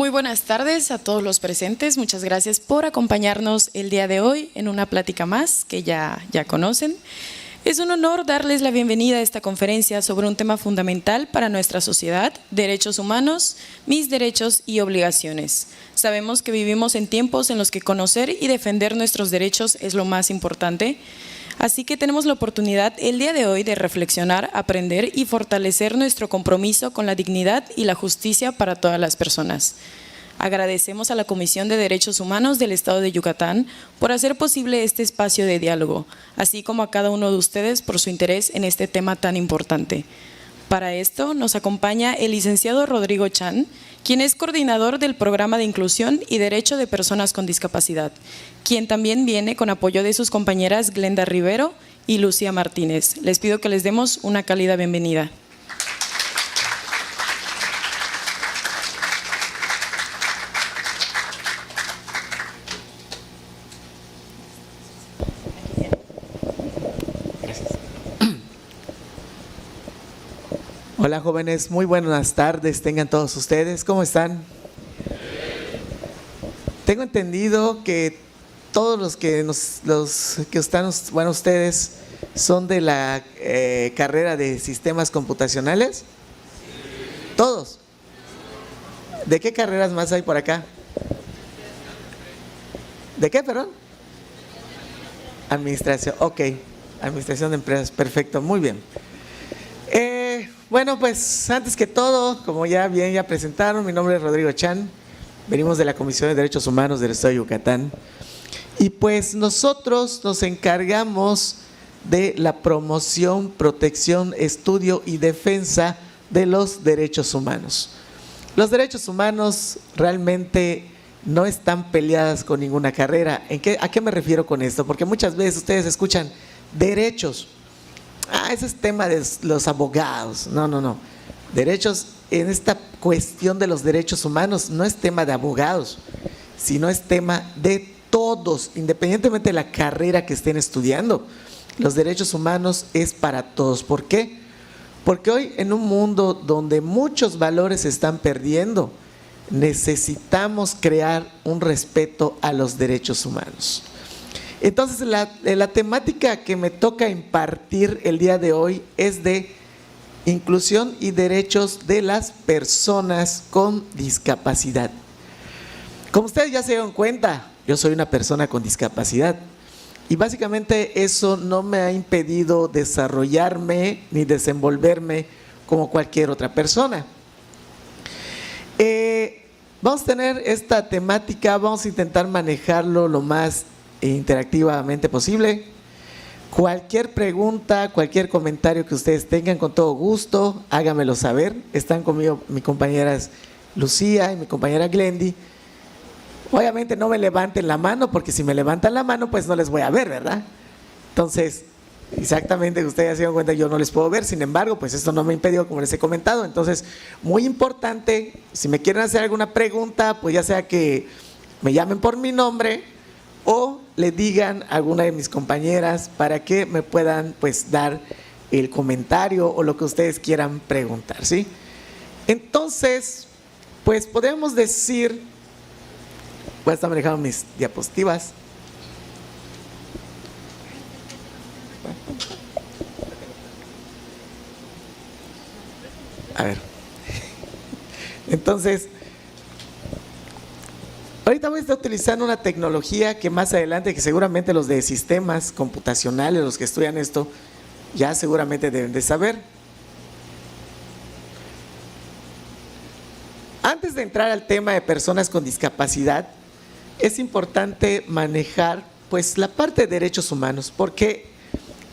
Muy buenas tardes a todos los presentes. Muchas gracias por acompañarnos el día de hoy en una plática más que ya conocen. Es un honor darles la bienvenida a esta conferencia sobre un tema fundamental para nuestra sociedad, derechos humanos, mis derechos y obligaciones. Sabemos que vivimos en tiempos en los que conocer y defender nuestros derechos es lo más importante. Así que tenemos la oportunidad el día de hoy de reflexionar, aprender y fortalecer nuestro compromiso con la dignidad y la justicia para todas las personas. Agradecemos a la Comisión de Derechos Humanos del Estado de Yucatán por hacer posible este espacio de diálogo, así como a cada uno de ustedes por su interés en este tema tan importante. Para esto nos acompaña el licenciado Rodrigo Chan, quien es coordinador del Programa de Inclusión y Derecho de Personas con Discapacidad, quien también viene con apoyo de sus compañeras Glenda Rivero y Lucía Martínez. Les pido que les demos una cálida bienvenida. Hola jóvenes, muy buenas tardes tengan todos ustedes, ¿cómo están? Tengo entendido que todos los que están, bueno, ustedes son de la carrera de sistemas computacionales. ¿Todos? ¿De qué carreras más hay por acá? ¿De qué, perdón? Administración, ok, administración de empresas, perfecto, muy bien. Bueno, pues antes que todo, como ya presentaron, mi nombre es Rodrigo Chan, venimos de la Comisión de Derechos Humanos del Estado de Yucatán y pues nosotros nos encargamos de la promoción, protección, estudio y defensa de los derechos humanos. Los derechos humanos realmente no están peleadas con ninguna carrera. ¿A qué me refiero con esto? Porque muchas veces ustedes escuchan derechos. Ese es tema de los abogados. No. Derechos, en esta cuestión de los derechos humanos, no es tema de abogados, sino es tema de todos, independientemente de la carrera que estén estudiando. Los derechos humanos es para todos. ¿Por qué? Porque hoy en un mundo donde muchos valores se están perdiendo, necesitamos crear un respeto a los derechos humanos. Entonces la temática que me toca impartir el día de hoy es de inclusión y derechos de las personas con discapacidad. Como ustedes ya se dieron cuenta, yo soy una persona con discapacidad y básicamente eso no me ha impedido desarrollarme ni desenvolverme como cualquier otra persona. Vamos a tener esta temática, vamos a intentar manejarlo lo más interactivamente posible. Cualquier pregunta, cualquier comentario que ustedes tengan, con todo gusto, háganmelo saber. Están conmigo mis compañeras Lucía y mi compañera Glendy. Obviamente no me levanten la mano, porque si me levantan la mano, pues no les voy a ver, ¿verdad? Entonces, exactamente, ustedes se dan cuenta, yo no les puedo ver. Sin embargo, pues esto no me impidió, como les he comentado. Entonces, muy importante, si me quieren hacer alguna pregunta, pues ya sea que me llamen por mi nombre o le digan a alguna de mis compañeras para que me puedan pues dar el comentario o lo que ustedes quieran preguntar, ¿sí? Entonces, pues podemos decir, voy a estar manejando mis diapositivas. A ver. Entonces, ahorita voy a estar utilizando una tecnología que más adelante, que seguramente los de sistemas computacionales, los que estudian esto, ya seguramente deben de saber. Antes de entrar al tema de personas con discapacidad, es importante manejar pues la parte de derechos humanos, porque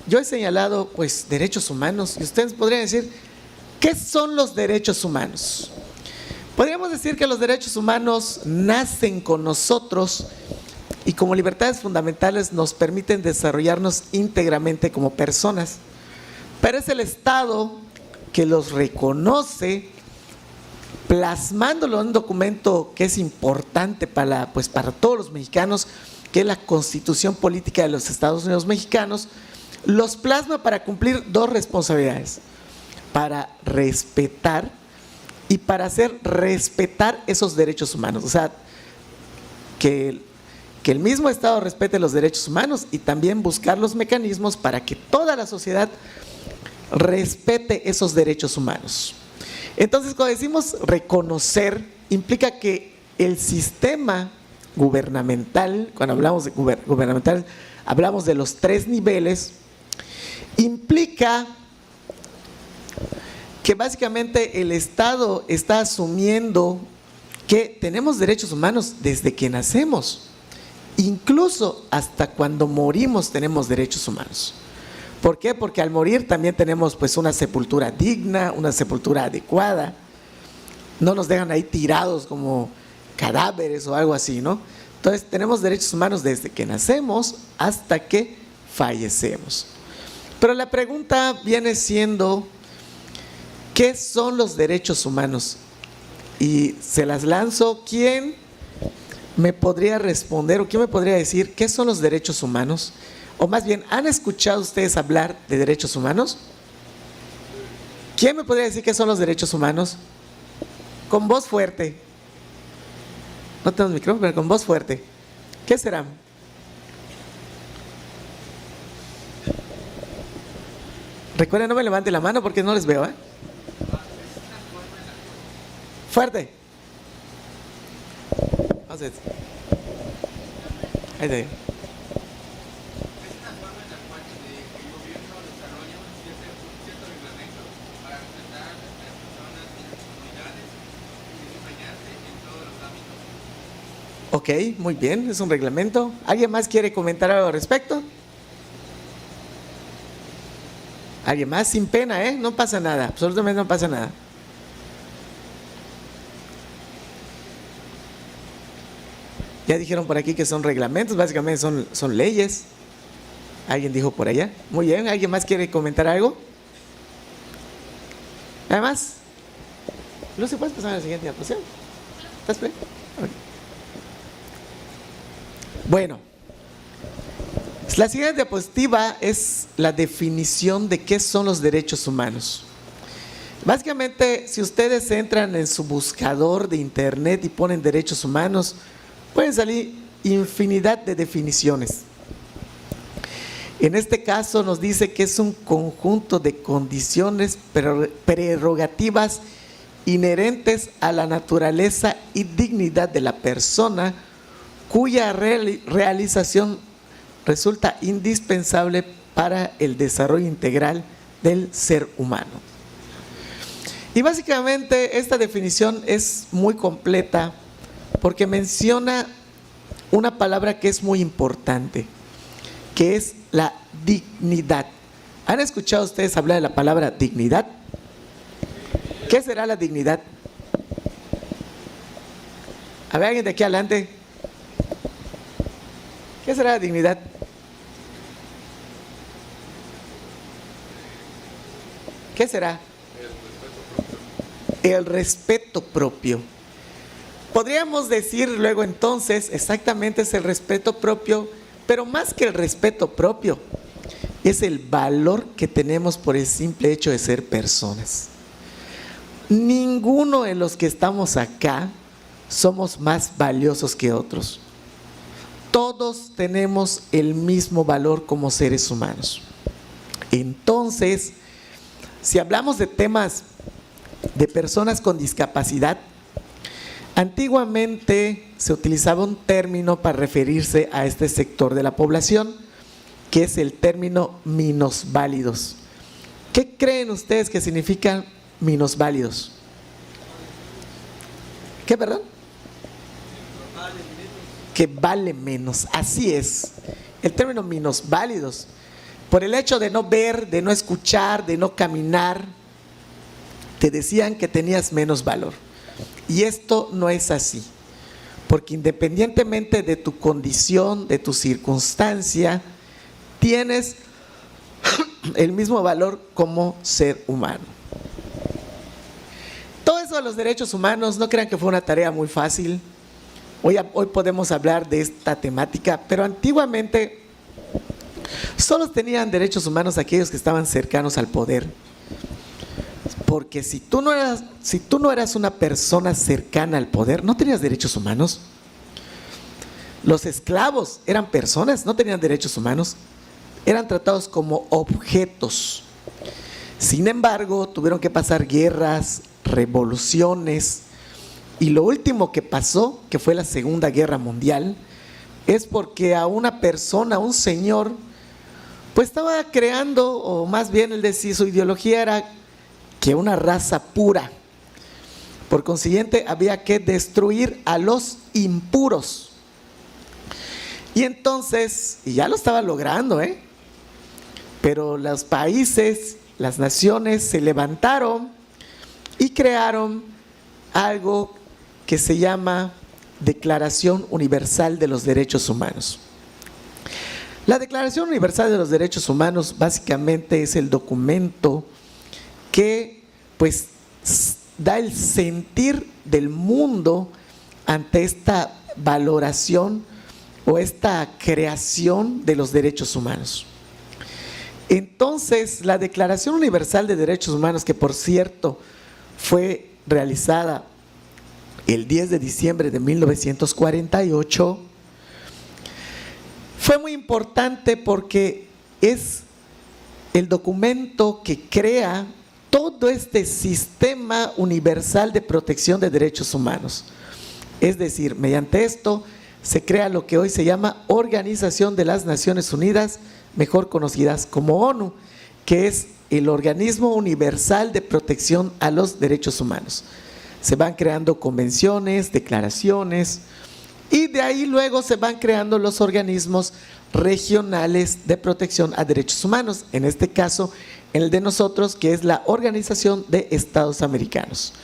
yo he señalado pues derechos humanos y ustedes podrían decir, ¿qué son los derechos humanos? Podríamos decir que los derechos humanos nacen con nosotros y como libertades fundamentales nos permiten desarrollarnos íntegramente como personas, pero es el Estado que los reconoce, plasmándolo en un documento que es importante para todos los mexicanos, que es la Constitución Política de los Estados Unidos Mexicanos. Los plasma para cumplir dos responsabilidades: para respetar y para hacer respetar esos derechos humanos. O sea, que el mismo Estado respete los derechos humanos y también buscar los mecanismos para que toda la sociedad respete esos derechos humanos. Entonces, cuando decimos reconocer, implica que el sistema gubernamental, cuando hablamos de gubernamental, hablamos de los 3 niveles, implica que básicamente el Estado está asumiendo que tenemos derechos humanos desde que nacemos. Incluso hasta cuando morimos tenemos derechos humanos. ¿Por qué? Porque al morir también tenemos pues una sepultura digna, una sepultura adecuada. No nos dejan ahí tirados como cadáveres o algo así, ¿no? Entonces tenemos derechos humanos desde que nacemos hasta que fallecemos. Pero la pregunta viene siendo, ¿qué son los derechos humanos? Y se las lanzo. ¿Quién me podría responder o quién me podría decir qué son los derechos humanos? O más bien, ¿han escuchado ustedes hablar de derechos humanos? ¿Quién me podría decir qué son los derechos humanos? Con voz fuerte. No tenemos micrófono, pero con voz fuerte. ¿Qué serán? Recuerden, no me levante la mano porque no les veo, ¿eh? Fuerte. Vamos a ver. Ahí está. Ok, muy bien, es un reglamento. ¿Alguien más quiere comentar algo al respecto? ¿Alguien más? Sin pena, ¿eh? No pasa nada, absolutamente no pasa nada. Ya dijeron por aquí que son reglamentos, básicamente son leyes. ¿Alguien dijo por allá? Muy bien, ¿alguien más quiere comentar algo? ¿Nada más? ¿No se puede pasar a la siguiente diapositiva? ¿Estás bien? Okay. Bueno, la siguiente diapositiva es la definición de qué son los derechos humanos. Básicamente, si ustedes entran en su buscador de internet y ponen derechos humanos, pueden salir infinidad de definiciones. En este caso nos dice que es un conjunto de condiciones, prerrogativas inherentes a la naturaleza y dignidad de la persona, cuya realización resulta indispensable para el desarrollo integral del ser humano. Y básicamente esta definición es muy completa porque menciona una palabra que es muy importante, que es la dignidad. ¿Han escuchado ustedes hablar de la palabra dignidad? ¿Qué será la dignidad? A ver, alguien de aquí adelante. ¿Qué será la dignidad? ¿Qué será? El respeto propio. Podríamos decir luego entonces, exactamente es el respeto propio, pero más que el respeto propio, es el valor que tenemos por el simple hecho de ser personas. Ninguno de los que estamos acá somos más valiosos que otros. Todos tenemos el mismo valor como seres humanos. Entonces, si hablamos de temas de personas con discapacidad, antiguamente se utilizaba un término para referirse a este sector de la población, que es el término minusválidos. ¿Qué creen ustedes que significan minusválidos? ¿Qué, perdón? Que vale menos, así es. El término minusválidos, por el hecho de no ver, de no escuchar, de no caminar, te decían que tenías menos valor. Y esto no es así, porque independientemente de tu condición, de tu circunstancia, tienes el mismo valor como ser humano. Todo eso de los derechos humanos, no crean que fue una tarea muy fácil. Hoy podemos hablar de esta temática, pero antiguamente solo tenían derechos humanos aquellos que estaban cercanos al poder. Porque si tú no eras una persona cercana al poder, no tenías derechos humanos. Los esclavos eran personas, no tenían derechos humanos, eran tratados como objetos. Sin embargo, tuvieron que pasar guerras, revoluciones, y lo último que pasó, que fue la Segunda Guerra Mundial, es porque a una persona, un señor, pues estaba creando, o más bien él decía, su ideología era que una raza pura. Por consiguiente, había que destruir a los impuros. Y entonces, y ya lo estaba logrando, pero los países, las naciones se levantaron y crearon algo que se llama Declaración Universal de los Derechos Humanos. La Declaración Universal de los Derechos Humanos básicamente es el documento que pues da el sentir del mundo ante esta valoración o esta creación de los derechos humanos. Entonces, la Declaración Universal de Derechos Humanos, que por cierto fue realizada el 10 de diciembre de 1948, fue muy importante porque es el documento que crea todo este sistema universal de protección de derechos humanos. Es decir, mediante esto se crea lo que hoy se llama Organización de las Naciones Unidas, mejor conocidas como ONU, que es el organismo universal de protección a los derechos humanos. Se van creando convenciones, declaraciones, y de ahí luego se van creando los organismos regionales de protección a derechos humanos, en este caso el de nosotros, que es la Organización de Estados Americanos.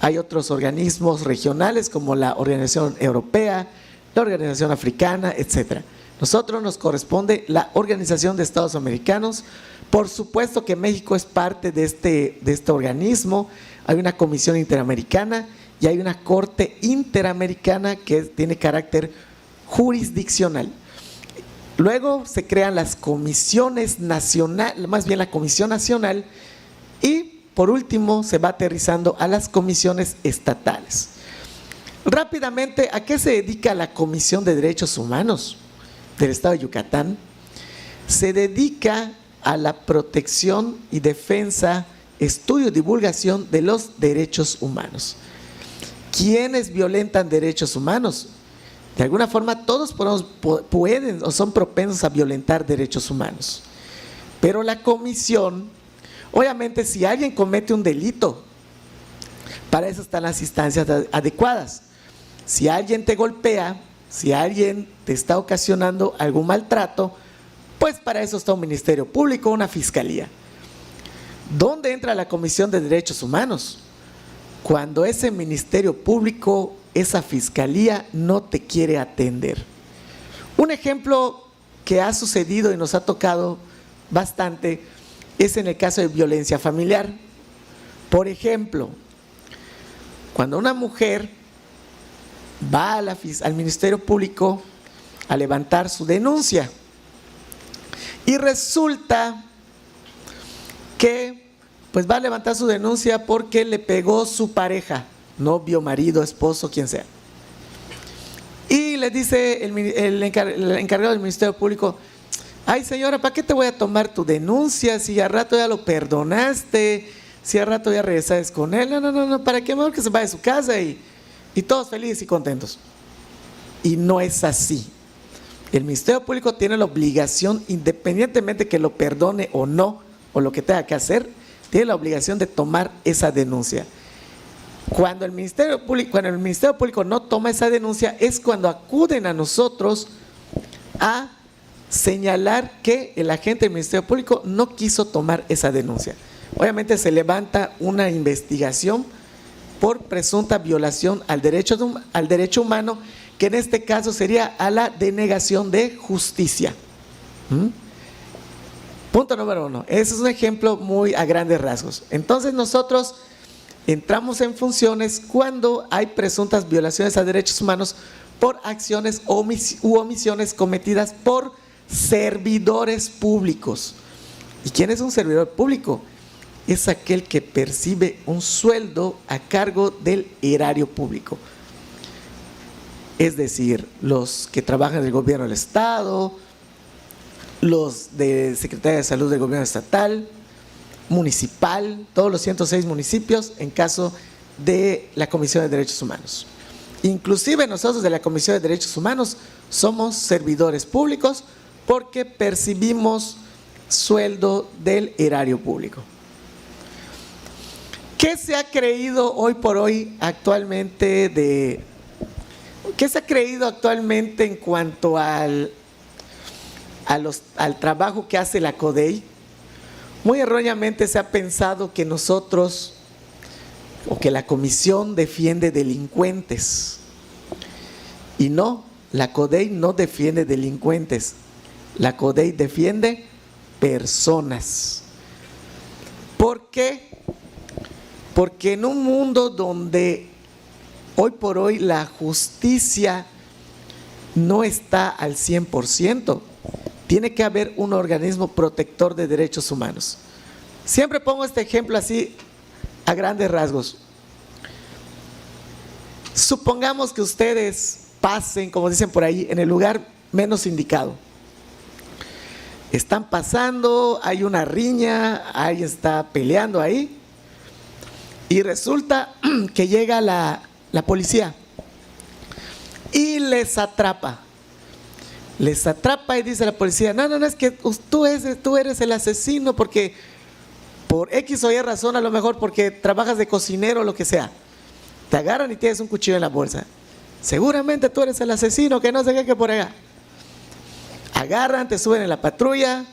Hay otros organismos regionales como la Organización Europea, la Organización Africana, etc. Nosotros nos corresponde la Organización de Estados Americanos. Por supuesto que México es parte de este organismo. Hay una comisión interamericana y hay una corte interamericana que tiene carácter jurisdiccional. Luego se crean las comisiones nacionales, más bien la Comisión Nacional, y por último se va aterrizando a las comisiones estatales. Rápidamente, ¿a qué se dedica la Comisión de Derechos Humanos del Estado de Yucatán? Se dedica a la protección y defensa, estudio y divulgación de los derechos humanos. ¿Quiénes violentan derechos humanos? De alguna forma todos pueden o son propensos a violentar derechos humanos. Pero la comisión, obviamente si alguien comete un delito, para eso están las instancias adecuadas. Si alguien te golpea, si alguien te está ocasionando algún maltrato, pues para eso está un ministerio público, una fiscalía. ¿Dónde entra la Comisión de Derechos Humanos? Cuando ese ministerio público, esa fiscalía no te quiere atender. Un ejemplo que ha sucedido y nos ha tocado bastante es en el caso de violencia familiar. Por ejemplo, cuando una mujer va al Ministerio Público a levantar su denuncia y resulta que pues va a levantar su denuncia porque le pegó su pareja, novio, marido, esposo, quien sea. Y le dice el encargado del Ministerio Público: ay señora, ¿para qué te voy a tomar tu denuncia si al rato ya lo perdonaste, si al rato ya regresaste con él? No, ¿para qué? Mejor que se vaya de su casa y todos felices y contentos. Y no es así. El Ministerio Público tiene la obligación, independientemente que lo perdone o no, o lo que tenga que hacer, tiene la obligación de tomar esa denuncia. Cuando el Ministerio Público no toma esa denuncia, es cuando acuden a nosotros a señalar que el agente del Ministerio Público no quiso tomar esa denuncia. Obviamente se levanta una investigación por presunta violación al derecho humano, que en este caso sería a la denegación de justicia. Punto número 1. Ese es un ejemplo muy a grandes rasgos. Entonces nosotros entramos en funciones cuando hay presuntas violaciones a derechos humanos por acciones u omisiones cometidas por servidores públicos. ¿Y quién es un servidor público? es aquel que percibe un sueldo a cargo del erario público. Es decir, los que trabajan en el gobierno del Estado, los de Secretaría de Salud del gobierno estatal, municipal, todos los 106 municipios en caso de la Comisión de Derechos Humanos. Inclusive nosotros de la Comisión de Derechos Humanos somos servidores públicos porque percibimos sueldo del erario público. ¿Qué se ha creído hoy por hoy actualmente ¿qué se ha creído actualmente en cuanto al trabajo que hace la CODEI? Muy erróneamente se ha pensado que nosotros o que la comisión defiende delincuentes. Y no, la CODEI no defiende delincuentes, la CODEI defiende personas. ¿Por qué? Porque en un mundo donde hoy por hoy la justicia no está al 100%, tiene que haber un organismo protector de derechos humanos. Siempre pongo este ejemplo así a grandes rasgos. Supongamos que ustedes pasen, como dicen por ahí, en el lugar menos indicado. Están pasando, hay una riña, alguien está peleando ahí y resulta que llega la policía y les atrapa. Les atrapa y dice la policía, no, es que tú eres el asesino porque por X o Y razón, a lo mejor porque trabajas de cocinero o lo que sea. Te agarran y tienes un cuchillo en la bolsa. Seguramente tú eres el asesino, que no sé qué, que por allá. Agarran, te suben en la patrulla,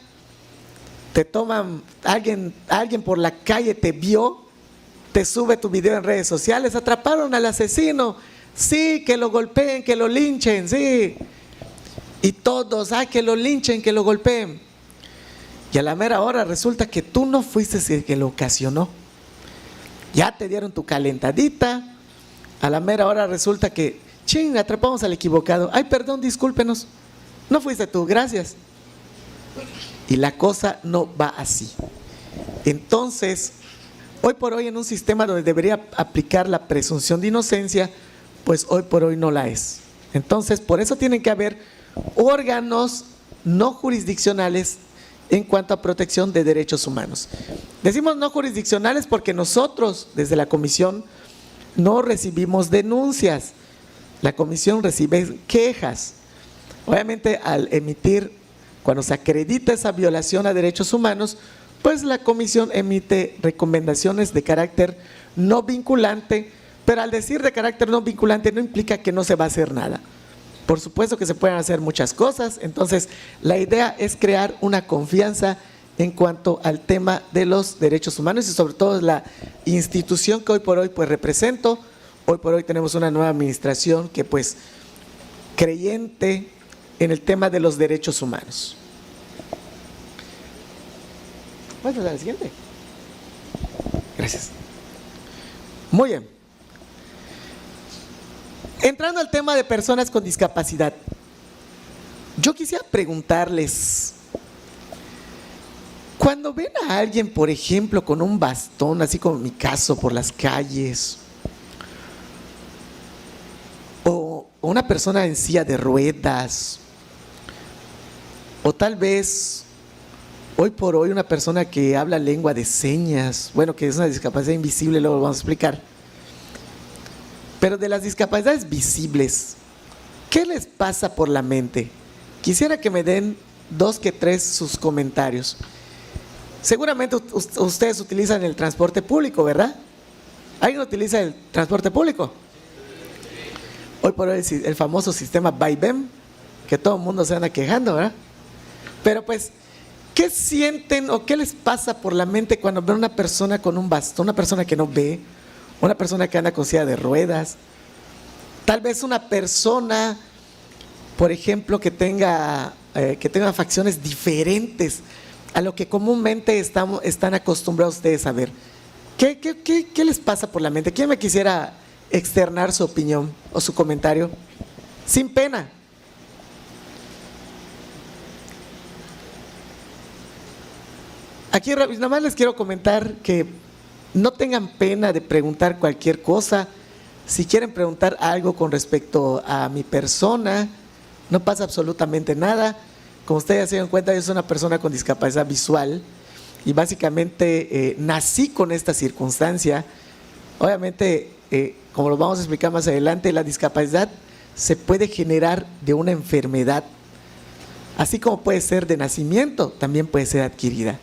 te toman, alguien por la calle te vio, te sube tu video en redes sociales, atraparon al asesino, sí, que lo golpeen, que lo linchen, sí. Y todos, que lo linchen, que lo golpeen. Y a la mera hora resulta que tú no fuiste el que lo ocasionó. Ya te dieron tu calentadita. A la mera hora resulta que, atrapamos al equivocado. Ay, perdón, discúlpenos. No fuiste tú, gracias. Y la cosa no va así. Entonces, hoy por hoy en un sistema donde debería aplicar la presunción de inocencia, pues hoy por hoy no la es. Entonces, por eso tienen que haber órganos no jurisdiccionales en cuanto a protección de derechos humanos. Decimos no jurisdiccionales porque nosotros desde la comisión no recibimos denuncias, la comisión recibe quejas. Obviamente al emitir, cuando se acredita esa violación a derechos humanos, pues la comisión emite recomendaciones de carácter no vinculante, pero al decir de carácter no vinculante no implica que no se va a hacer nada. Por supuesto que se pueden hacer muchas cosas, entonces la idea es crear una confianza en cuanto al tema de los derechos humanos y sobre todo la institución que hoy por hoy pues represento. Hoy por hoy tenemos una nueva administración que pues creyente en el tema de los derechos humanos. ¿Puedes pasar a la siguiente? Gracias. Muy bien. Entrando al tema de personas con discapacidad, yo quisiera preguntarles, cuando ven a alguien, por ejemplo, con un bastón, así como en mi caso, por las calles, o una persona en silla de ruedas, o tal vez hoy por hoy una persona que habla lengua de señas, bueno, que es una discapacidad invisible, luego lo vamos a explicar. Pero de las discapacidades visibles, ¿qué les pasa por la mente? Quisiera que me den 2 que 3 sus comentarios. Seguramente ustedes utilizan el transporte público, ¿verdad? ¿Alguien utiliza el transporte público? Hoy por hoy el famoso sistema Vaivén, que todo el mundo se anda quejando, ¿verdad? Pero pues, ¿qué sienten o qué les pasa por la mente cuando ven una persona con un bastón, una persona que no ve, una persona que anda con silla de ruedas, tal vez una persona, por ejemplo, que tenga facciones diferentes a lo que comúnmente están acostumbrados ustedes a ver? ¿Qué les pasa por la mente? ¿Quién me quisiera externar su opinión o su comentario? Sin pena. aquí nada más les quiero comentar que no tengan pena de preguntar cualquier cosa. Si quieren preguntar algo con respecto a mi persona, no pasa absolutamente nada. Como ustedes ya se dan cuenta, yo soy una persona con discapacidad visual y básicamente nací con esta circunstancia. Obviamente, como lo vamos a explicar más adelante, la discapacidad se puede generar de una enfermedad, así como puede ser de nacimiento, también puede ser adquirida.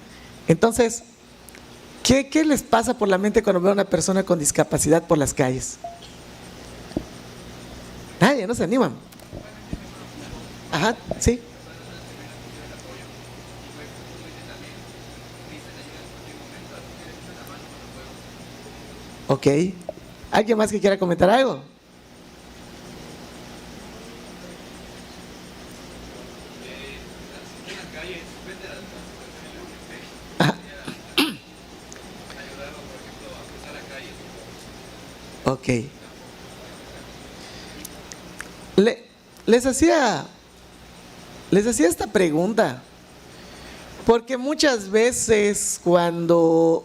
Entonces, ¿qué les pasa por la mente cuando ven a una persona con discapacidad por las calles? Nadie, no se animan. Ajá, sí. Ok. ¿Alguien más que quiera comentar algo? Ajá. Ok. Les hacía esta pregunta, porque muchas veces cuando,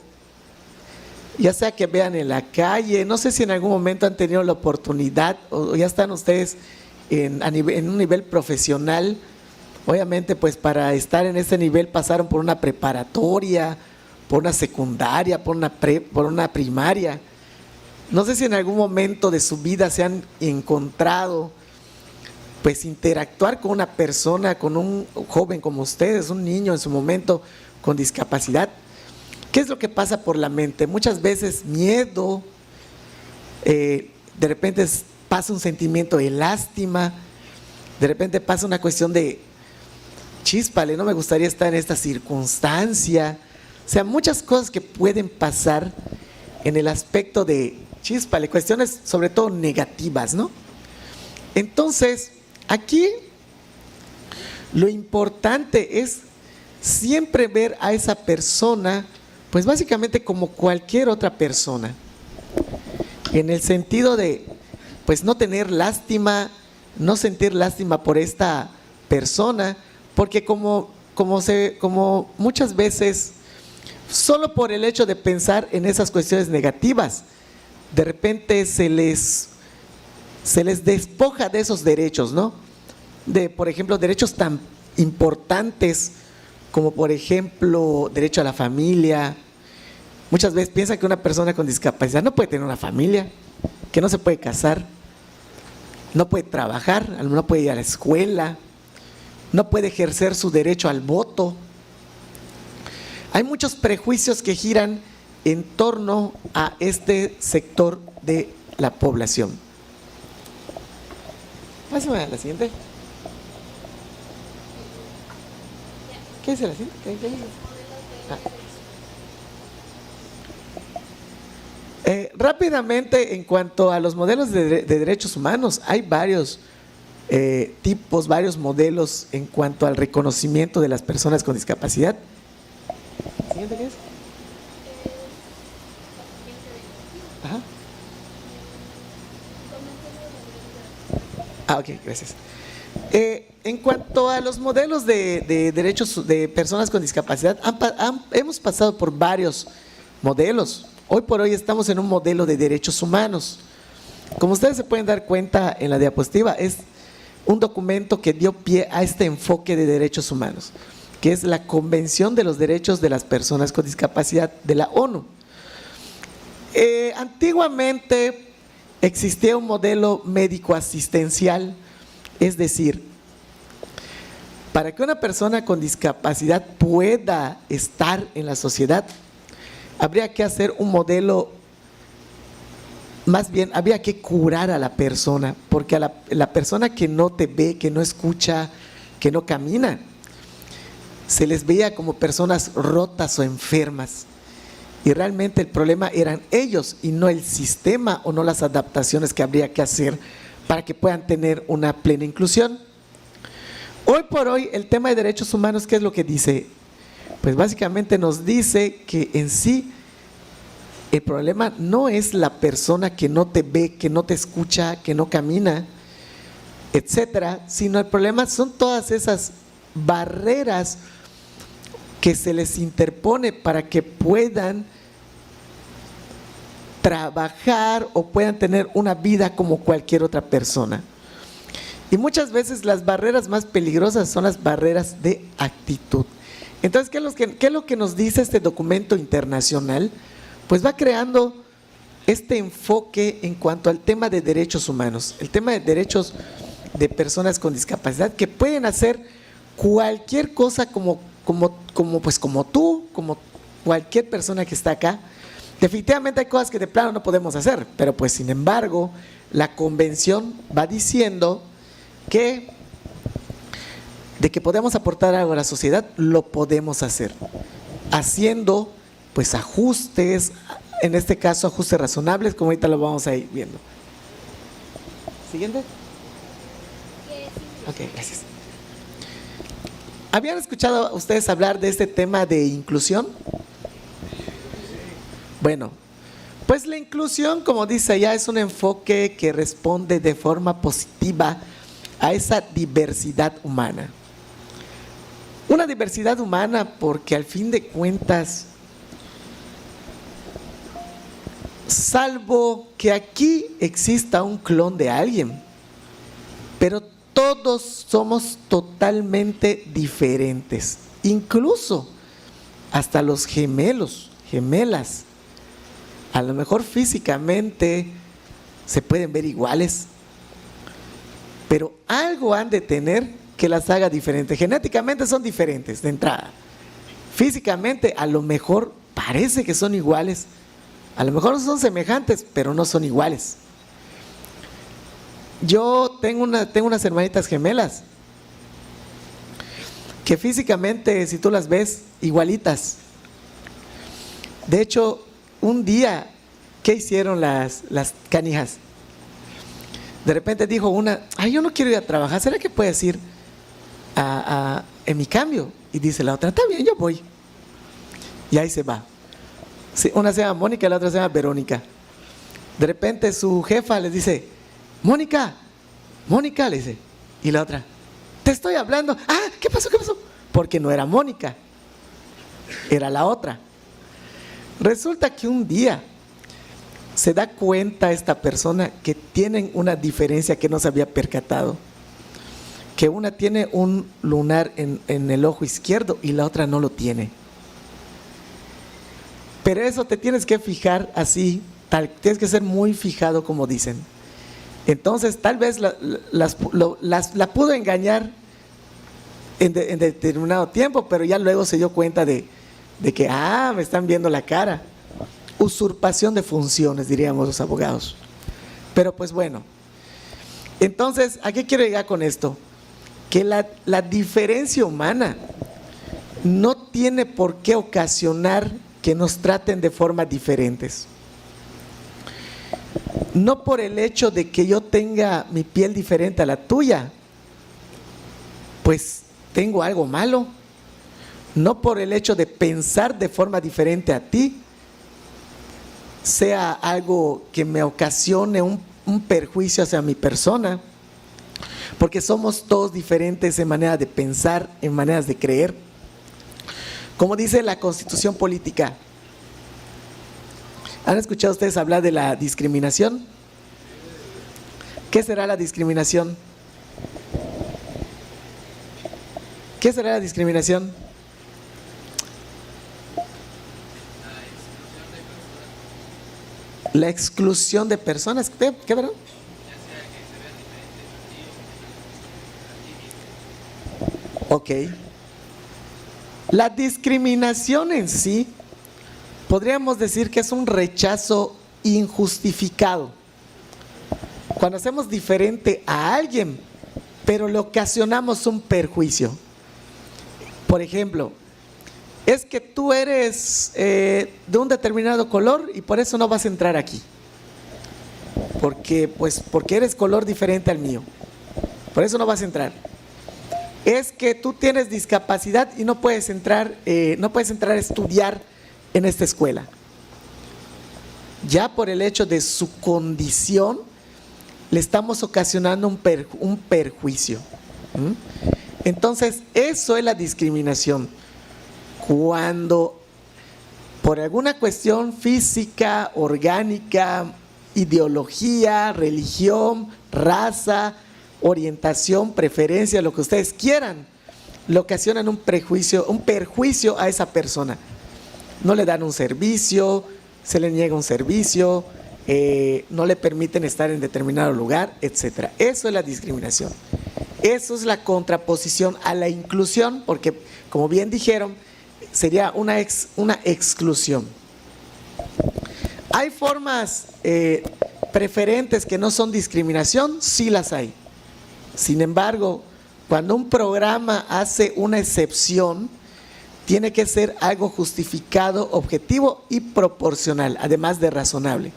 ya sea que vean en la calle, no sé si en algún momento han tenido la oportunidad o ya están ustedes en un nivel profesional, obviamente pues para estar en ese nivel pasaron por una preparatoria, por una secundaria, por una primaria. No sé si en algún momento de su vida se han encontrado pues interactuar con una persona, con un joven como ustedes, un niño en su momento con discapacidad. ¿Qué es lo que pasa por la mente? Muchas veces miedo, de repente pasa un sentimiento de lástima, de repente pasa una cuestión de chíspale, no me gustaría estar en esta circunstancia. O sea, muchas cosas que pueden pasar en el aspecto de chíspale, cuestiones sobre todo negativas, ¿no? Entonces, aquí lo importante es siempre ver a esa persona, pues básicamente como cualquier otra persona, en el sentido de, pues no tener lástima, no sentir lástima por esta persona, porque como muchas veces, solo por el hecho de pensar en esas cuestiones negativas, de repente se les despoja de esos derechos, ¿no? De, por ejemplo, derechos tan importantes como, por ejemplo, derecho a la familia. Muchas veces piensan que una persona con discapacidad no puede tener una familia, que no se puede casar, no puede trabajar, no puede ir a la escuela, no puede ejercer su derecho al voto. Hay muchos prejuicios que giran en torno a este sector de la población. Pásame a la siguiente. ¿Qué dice la siguiente? ¿Qué dice? Rápidamente, en cuanto a los modelos de derechos humanos, hay varios tipos, varios modelos en cuanto al reconocimiento de las personas con discapacidad. ¿Siguiente qué es? Ajá. Ok, gracias. En cuanto a los modelos de derechos de personas con discapacidad, hemos pasado por varios modelos. Hoy por hoy estamos en un modelo de derechos humanos. Como ustedes se pueden dar cuenta en la diapositiva, es un documento que dio pie a este enfoque de derechos humanos, que es la Convención de los Derechos de las Personas con Discapacidad de la ONU. Antiguamente existía un modelo médico asistencial, es decir, para que una persona con discapacidad pueda estar en la sociedad, habría que hacer un modelo, más bien habría que curar a la persona, porque a la persona que no te ve, que no escucha, que no camina, se les veía como personas rotas o enfermas, y realmente el problema eran ellos y no el sistema o no las adaptaciones que habría que hacer para que puedan tener una plena inclusión. Hoy por hoy el tema de derechos humanos, ¿qué es lo que dice? Pues básicamente nos dice que en sí el problema no es la persona que no te ve, que no te escucha, que no camina, etcétera, sino el problema son todas esas barreras que se les interpone para que puedan trabajar o puedan tener una vida como cualquier otra persona. Y muchas veces las barreras más peligrosas son las barreras de actitud. Entonces, ¿qué es lo que nos dice este documento internacional? Pues va creando este enfoque en cuanto al tema de derechos humanos, el tema de derechos de personas con discapacidad, que pueden hacer cualquier cosa como tú, como cualquier persona que está acá. Definitivamente hay cosas que de plano no podemos hacer, pero pues sin embargo la convención va diciendo que de que podemos aportar algo a la sociedad, lo podemos hacer, haciendo pues ajustes, en este caso ajustes razonables, como ahorita lo vamos a ir viendo. ¿Siguiente? Ok, gracias. ¿Habían escuchado ustedes hablar de este tema de inclusión? Bueno, pues la inclusión, como dice allá, es un enfoque que responde de forma positiva a esa diversidad humana. Una diversidad humana porque al fin de cuentas, salvo que aquí exista un clon de alguien, pero todos somos totalmente diferentes, incluso hasta los gemelos, gemelas. A lo mejor físicamente se pueden ver iguales, pero algo han de tener que las haga diferentes. Genéticamente son diferentes de entrada. Físicamente a lo mejor parece que son iguales, a lo mejor son semejantes, pero no son iguales. Yo tengo unas hermanitas gemelas que físicamente, si tú las ves, igualitas. De hecho, un día, ¿qué hicieron las canijas? De repente dijo una, ay, yo no quiero ir a trabajar, ¿será que puedes ir en mi cambio? Y dice la otra, está bien, yo voy. Y ahí se va. Sí, una se llama Mónica y la otra se llama Verónica. De repente su jefa les dice, Mónica, le dice. Y la otra, te estoy hablando. Ah, ¿qué pasó? Porque no era Mónica, era la otra. Resulta que un día se da cuenta esta persona que tienen una diferencia que no se había percatado. Que una tiene un lunar en el ojo izquierdo y la otra no lo tiene. Pero eso te tienes que fijar así, tienes que ser muy fijado como dicen. Entonces tal vez la pudo engañar en determinado tiempo, pero ya luego se dio cuenta de que, me están viendo la cara. Usurpación de funciones, diríamos los abogados. Pero pues bueno, entonces, ¿a qué quiero llegar con esto? Que la diferencia humana no tiene por qué ocasionar que nos traten de formas diferentes. No por el hecho de que yo tenga mi piel diferente a la tuya, pues tengo algo malo. No por el hecho de pensar de forma diferente a ti, sea algo que me ocasione un perjuicio hacia mi persona, porque somos todos diferentes en manera de pensar, en maneras de creer. Como dice la Constitución Política, ¿han escuchado ustedes hablar de la discriminación? ¿Qué será la discriminación? ¿Qué será la discriminación? La exclusión de personas. ¿Qué verdad? Ok. La discriminación en sí, podríamos decir que es un rechazo injustificado. Cuando hacemos diferente a alguien, pero le ocasionamos un perjuicio. Por ejemplo, es que tú eres de un determinado color y por eso no vas a entrar aquí. Porque eres color diferente al mío. Por eso no vas a entrar. Es que tú tienes discapacidad y no puedes entrar a estudiar en esta escuela. Ya por el hecho de su condición, le estamos ocasionando un perjuicio. Entonces, eso es la discriminación. cuando por alguna cuestión física, orgánica, ideología, religión, raza, orientación, preferencia, lo que ustedes quieran, le ocasionan un perjuicio a esa persona. No le dan un servicio, se le niega un servicio, no le permiten estar en determinado lugar, etcétera. Eso es la discriminación. Eso es la contraposición a la inclusión, porque como bien dijeron, sería una exclusión. ¿Hay formas preferentes que no son discriminación? Sí las hay. Sin embargo, cuando un programa hace una excepción, tiene que ser algo justificado, objetivo y proporcional, además de razonable.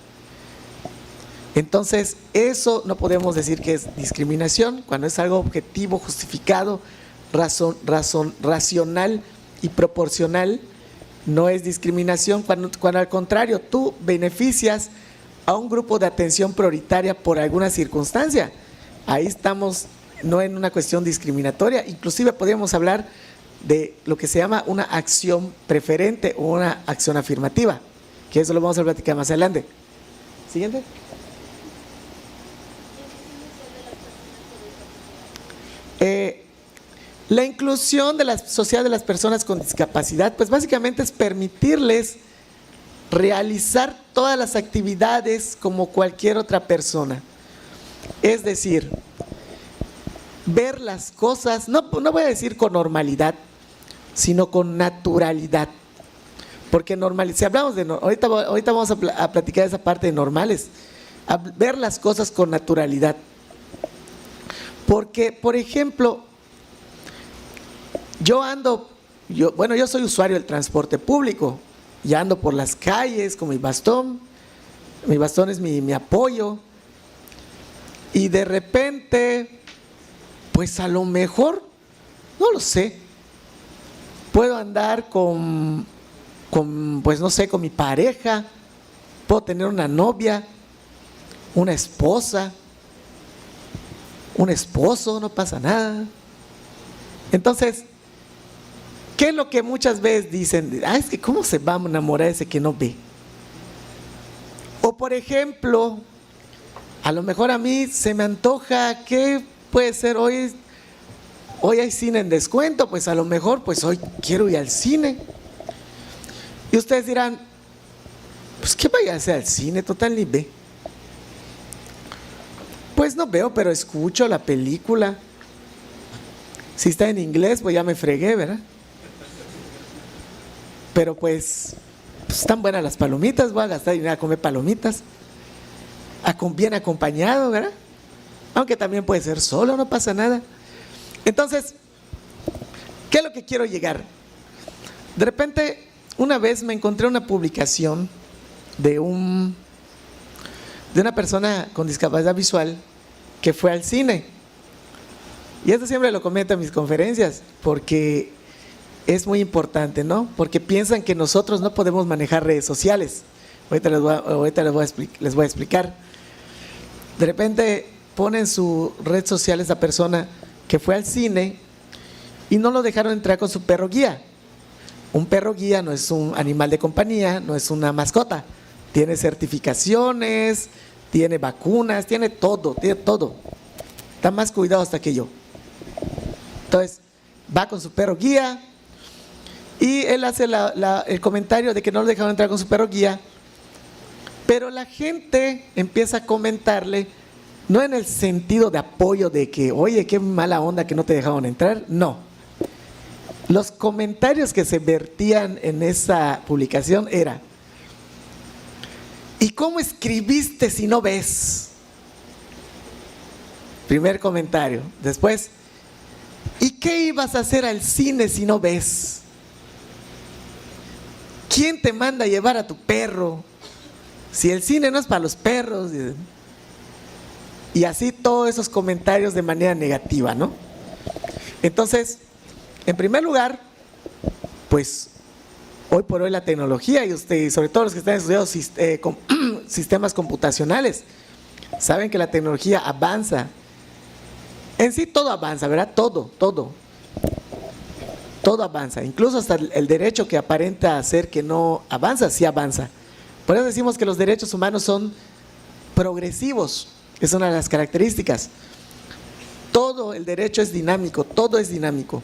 Entonces, eso no podemos decir que es discriminación, cuando es algo objetivo, justificado, racional y proporcional, no es discriminación. Cuando al contrario, tú beneficias a un grupo de atención prioritaria por alguna circunstancia, ahí estamos no en una cuestión discriminatoria, inclusive podríamos hablar de lo que se llama una acción preferente o una acción afirmativa, que eso lo vamos a platicar más adelante. Siguiente. La inclusión de la sociedad de las personas con discapacidad, pues básicamente es permitirles realizar todas las actividades como cualquier otra persona. Es decir, ver las cosas, no voy a decir con normalidad, sino con naturalidad. Porque si hablamos de, ahorita vamos a platicar esa parte de normales, a ver las cosas con naturalidad. Porque, por ejemplo, yo soy usuario del transporte público, y ando por las calles con mi bastón es mi apoyo, y de repente, pues a lo mejor, no lo sé, puedo andar pues no sé, con mi pareja, puedo tener una novia, una esposa, un esposo, no pasa nada. Entonces, ¿qué es lo que muchas veces dicen? Es que ¿cómo se va a enamorar ese que no ve? O por ejemplo, a lo mejor a mí se me antoja, ¿qué puede ser hoy? Hoy hay cine en descuento, pues a lo mejor pues hoy quiero ir al cine. Y ustedes dirán, pues ¿qué vaya a hacer al cine? Total ni ve. Pues no veo, pero escucho la película. Si está en inglés, pues ya me fregué, ¿verdad? Pero pues están buenas las palomitas, voy a gastar dinero a comer palomitas. Bien acompañado, ¿verdad? Aunque también puede ser solo, no pasa nada. Entonces, ¿qué es lo que quiero llegar? De repente, una vez me encontré una publicación de una persona con discapacidad visual que fue al cine. Y esto siempre lo comento en mis conferencias, porque es muy importante, ¿no? Porque piensan que nosotros no podemos manejar redes sociales. Ahorita les voy a explicar. De repente pone en su red social esa persona que fue al cine y no lo dejaron entrar con su perro guía. Un perro guía no es un animal de compañía, no es una mascota. Tiene certificaciones, tiene vacunas, tiene todo. Está más cuidado hasta que yo. Entonces, va con su perro guía y él hace el comentario de que no lo dejaron entrar con su perro guía, pero la gente empieza a comentarle, no en el sentido de apoyo de que, oye, qué mala onda que no te dejaron entrar, no. Los comentarios que se vertían en esa publicación era: ¿y cómo escribiste si no ves? Primer comentario. Después, ¿y qué ibas a hacer al cine si no ves? ¿Quién te manda a llevar a tu perro? Si el cine no es para los perros. Y así todos esos comentarios de manera negativa, ¿no? Entonces, en primer lugar, pues hoy por hoy la tecnología, y sobre todo los que están estudiando sistemas computacionales, saben que la tecnología avanza. En sí todo avanza, ¿verdad? Todo. todo avanza, incluso hasta el derecho que aparenta ser que no avanza, sí avanza. Por eso decimos que los derechos humanos son progresivos, es una de las características. Todo el derecho es dinámico, todo es dinámico.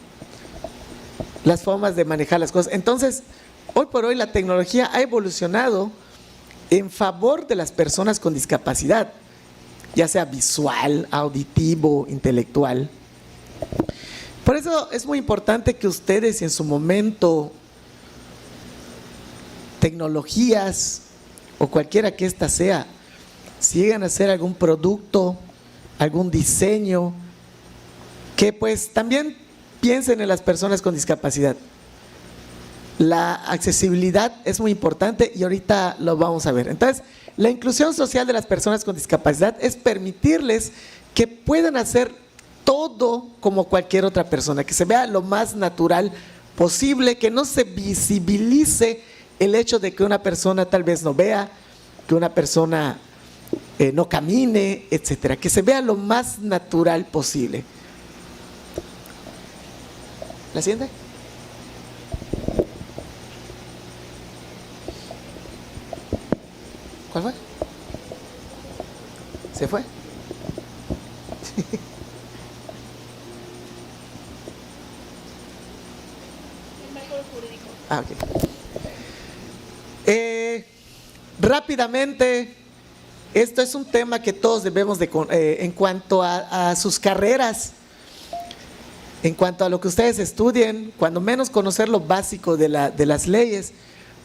Las formas de manejar las cosas. Entonces, hoy por hoy la tecnología ha evolucionado en favor de las personas con discapacidad, ya sea visual, auditivo, intelectual. Por eso es muy importante que ustedes en su momento, tecnologías o cualquiera que ésta sea, si llegan a hacer algún producto, algún diseño, que pues también piensen en las personas con discapacidad. La accesibilidad es muy importante y ahorita lo vamos a ver. Entonces, la inclusión social de las personas con discapacidad es permitirles que puedan hacer todo como cualquier otra persona, que se vea lo más natural posible, que no se visibilice el hecho de que una persona tal vez no vea, que una persona no camine, etcétera, que se vea lo más natural posible. ¿La siguiente? ¿Cuál fue? ¿Se fue? Ah, ok. Rápidamente, esto es un tema que todos debemos de, en cuanto a sus carreras, en cuanto a lo que ustedes estudien, cuando menos conocer lo básico de las leyes,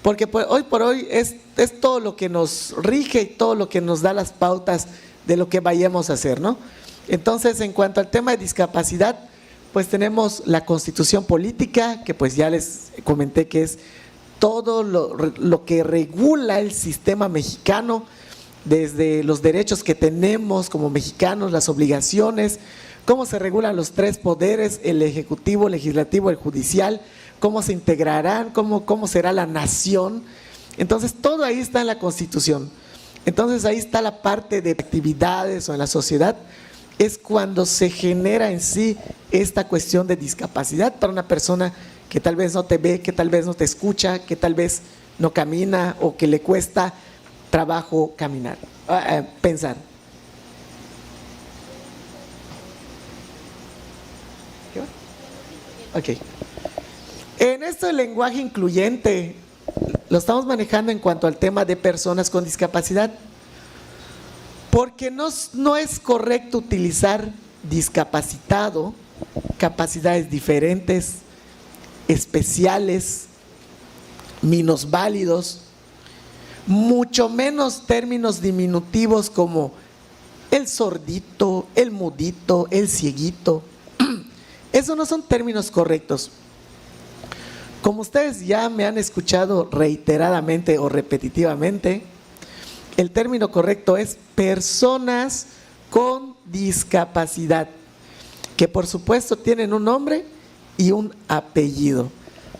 porque hoy por hoy es todo lo que nos rige y todo lo que nos da las pautas de lo que vayamos a hacer, ¿no? Entonces, en cuanto al tema de discapacidad, pues tenemos la Constitución Política, que pues ya les comenté que es todo lo que regula el sistema mexicano, desde los derechos que tenemos como mexicanos, las obligaciones, cómo se regulan los tres poderes, el ejecutivo, el legislativo, el judicial, cómo se integrarán, cómo será la nación. Entonces, todo ahí está en la Constitución. Entonces, ahí está la parte de actividades o en la sociedad, es cuando se genera en sí esta cuestión de discapacidad para una persona que tal vez no te ve, que tal vez no te escucha, que tal vez no camina o que le cuesta trabajo caminar, pensar. Ok. En esto el lenguaje incluyente lo estamos manejando en cuanto al tema de personas con discapacidad, porque no es correcto utilizar discapacitado, capacidades diferentes, especiales, minusválidos, mucho menos términos diminutivos como el sordito, el mudito, el cieguito. Esos no son términos correctos. Como ustedes ya me han escuchado reiteradamente o repetitivamente, el término correcto es personas con discapacidad, que por supuesto tienen un nombre y un apellido.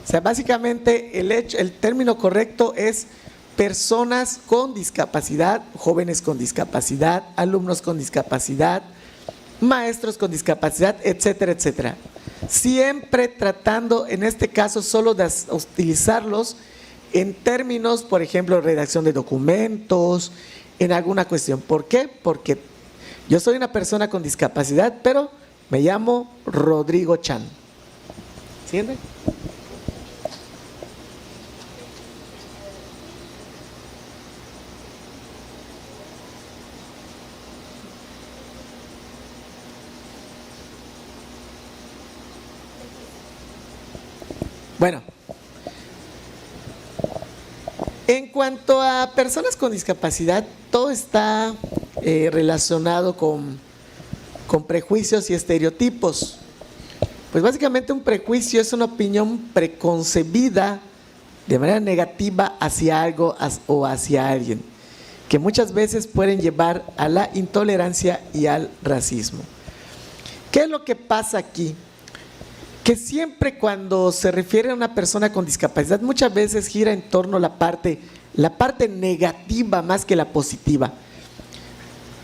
O sea, básicamente el término correcto es personas con discapacidad, jóvenes con discapacidad, alumnos con discapacidad, maestros con discapacidad, etcétera, etcétera. Siempre tratando, en este caso, solo de utilizarlos en términos, por ejemplo, redacción de documentos, en alguna cuestión. ¿Por qué? Porque yo soy una persona con discapacidad, pero me llamo Rodrigo Chan. ¿Siguiente? Bueno, en cuanto a personas con discapacidad, todo está relacionado con prejuicios y estereotipos. Pues básicamente un prejuicio es una opinión preconcebida de manera negativa hacia algo o hacia alguien, que muchas veces pueden llevar a la intolerancia y al racismo. ¿Qué es lo que pasa aquí? Que siempre cuando se refiere a una persona con discapacidad, muchas veces gira en torno a la parte negativa más que la positiva.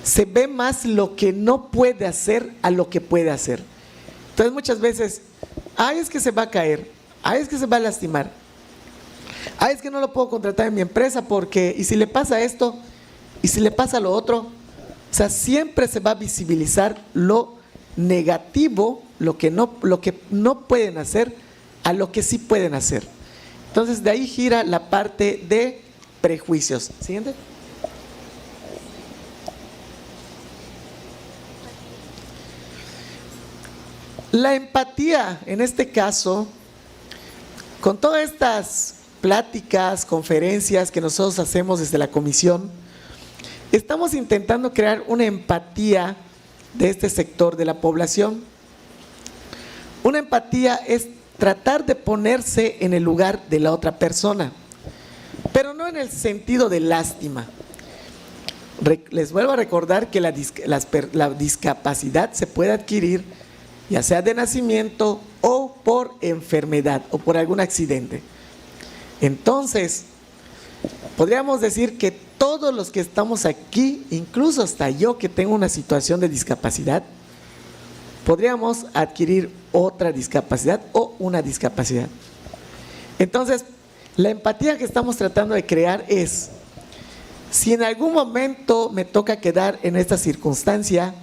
Se ve más lo que no puede hacer a lo que puede hacer. Entonces muchas veces, ay, es que se va a caer, es que se va a lastimar, es que no lo puedo contratar en mi empresa porque, ¿y si le pasa esto? ¿Y si le pasa lo otro? O sea, siempre se va a visibilizar lo negativo, lo que no pueden hacer, a lo que sí pueden hacer. Entonces, de ahí gira la parte de prejuicios. Siguiente. La empatía, en este caso, con todas estas pláticas, conferencias que nosotros hacemos desde la comisión, estamos intentando crear una empatía de este sector de la población. Una empatía es tratar de ponerse en el lugar de la otra persona, pero no en el sentido de lástima. Les vuelvo a recordar que la discapacidad se puede adquirir ya sea de nacimiento o por enfermedad o por algún accidente. Entonces, podríamos decir que todos los que estamos aquí, incluso hasta yo que tengo una situación de discapacidad, podríamos adquirir otra discapacidad o una discapacidad. Entonces, la empatía que estamos tratando de crear es, si en algún momento me toca quedar en esta circunstancia,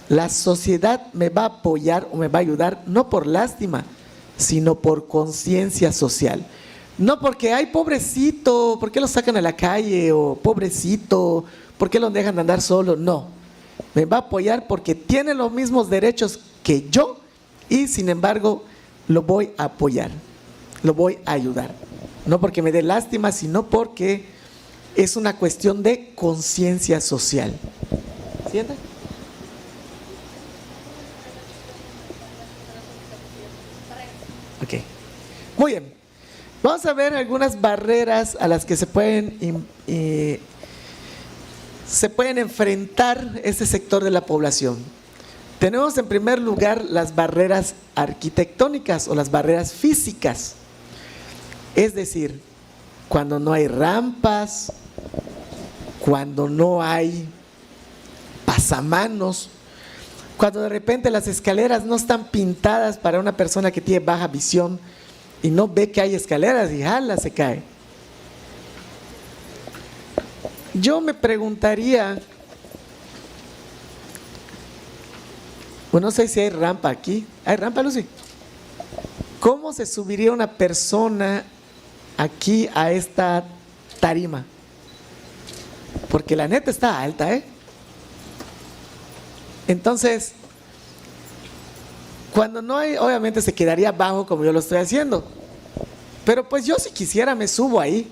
la sociedad me va a apoyar o me va a ayudar, no por lástima, sino por conciencia social. No porque, ay, pobrecito, ¿por qué lo sacan a la calle? O pobrecito, ¿por qué lo dejan de andar solo? No, me va a apoyar porque tiene los mismos derechos que yo y sin embargo lo voy a apoyar, lo voy a ayudar. No porque me dé lástima, sino porque es una cuestión de conciencia social. ¿Siente? Ok, muy bien. Vamos a ver algunas barreras a las que se pueden enfrentar este sector de la población. Tenemos en primer lugar las barreras arquitectónicas o las barreras físicas. Es decir, cuando no hay rampas, cuando no hay pasamanos, cuando de repente las escaleras no están pintadas para una persona que tiene baja visión y no ve que hay escaleras y jala, se cae. Yo me preguntaría, bueno, no sé si hay rampa aquí. ¿Hay rampa, Lucy? ¿Cómo se subiría una persona aquí a esta tarima? Porque la neta está alta, ¿eh? Entonces, cuando no hay, obviamente se quedaría abajo como yo lo estoy haciendo. Pero pues yo si quisiera me subo ahí.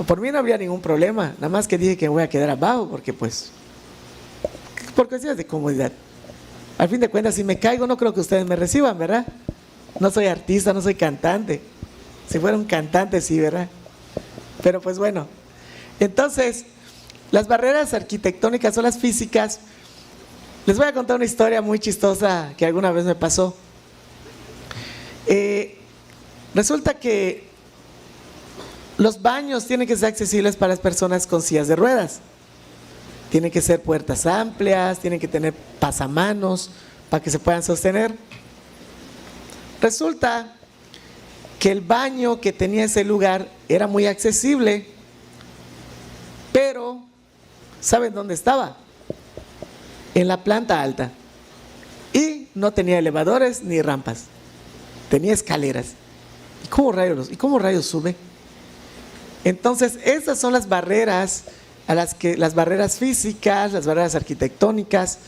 Por mí no habría ningún problema. Nada más que dije que me voy a quedar abajo porque pues, por cuestiones de comodidad. Al fin de cuentas, si me caigo no creo que ustedes me reciban, ¿verdad? No soy artista, no soy cantante. Si fuera un cantante sí, ¿verdad? Pero pues bueno. Entonces, las barreras arquitectónicas o las físicas. Les voy a contar una historia muy chistosa que alguna vez me pasó. Resulta que los baños tienen que ser accesibles para las personas con sillas de ruedas. Tienen que ser puertas amplias, tienen que tener pasamanos para que se puedan sostener. Resulta que el baño que tenía ese lugar era muy accesible, pero ¿saben dónde estaba? En la planta alta y no tenía elevadores ni rampas, tenía escaleras. ¿Y cómo rayos sube? Entonces esas son las barreras las barreras físicas, las barreras arquitectónicas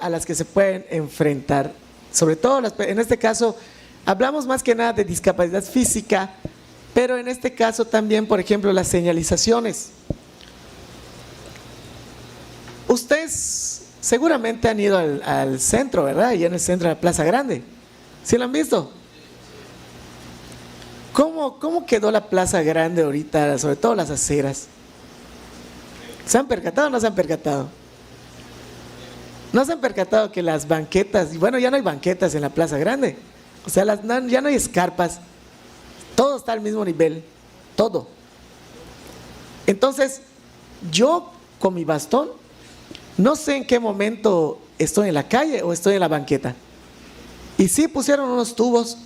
a las que se pueden enfrentar. Sobre todo en este caso hablamos más que nada de discapacidad física, pero en este caso también, por ejemplo, las señalizaciones. Ustedes seguramente han ido al centro, ¿verdad? Y en el centro de la Plaza Grande. ¿Sí lo han visto? ¿Cómo quedó la Plaza Grande ahorita, sobre todo las aceras? ¿Se han percatado o no se han percatado? ¿No se han percatado que las banquetas, y bueno, ya no hay banquetas en la Plaza Grande? O sea, ya no hay escarpas. Todo está al mismo nivel, todo. Entonces, yo con mi bastón, no sé en qué momento estoy en la calle o estoy en la banqueta. Y sí pusieron unos tubos,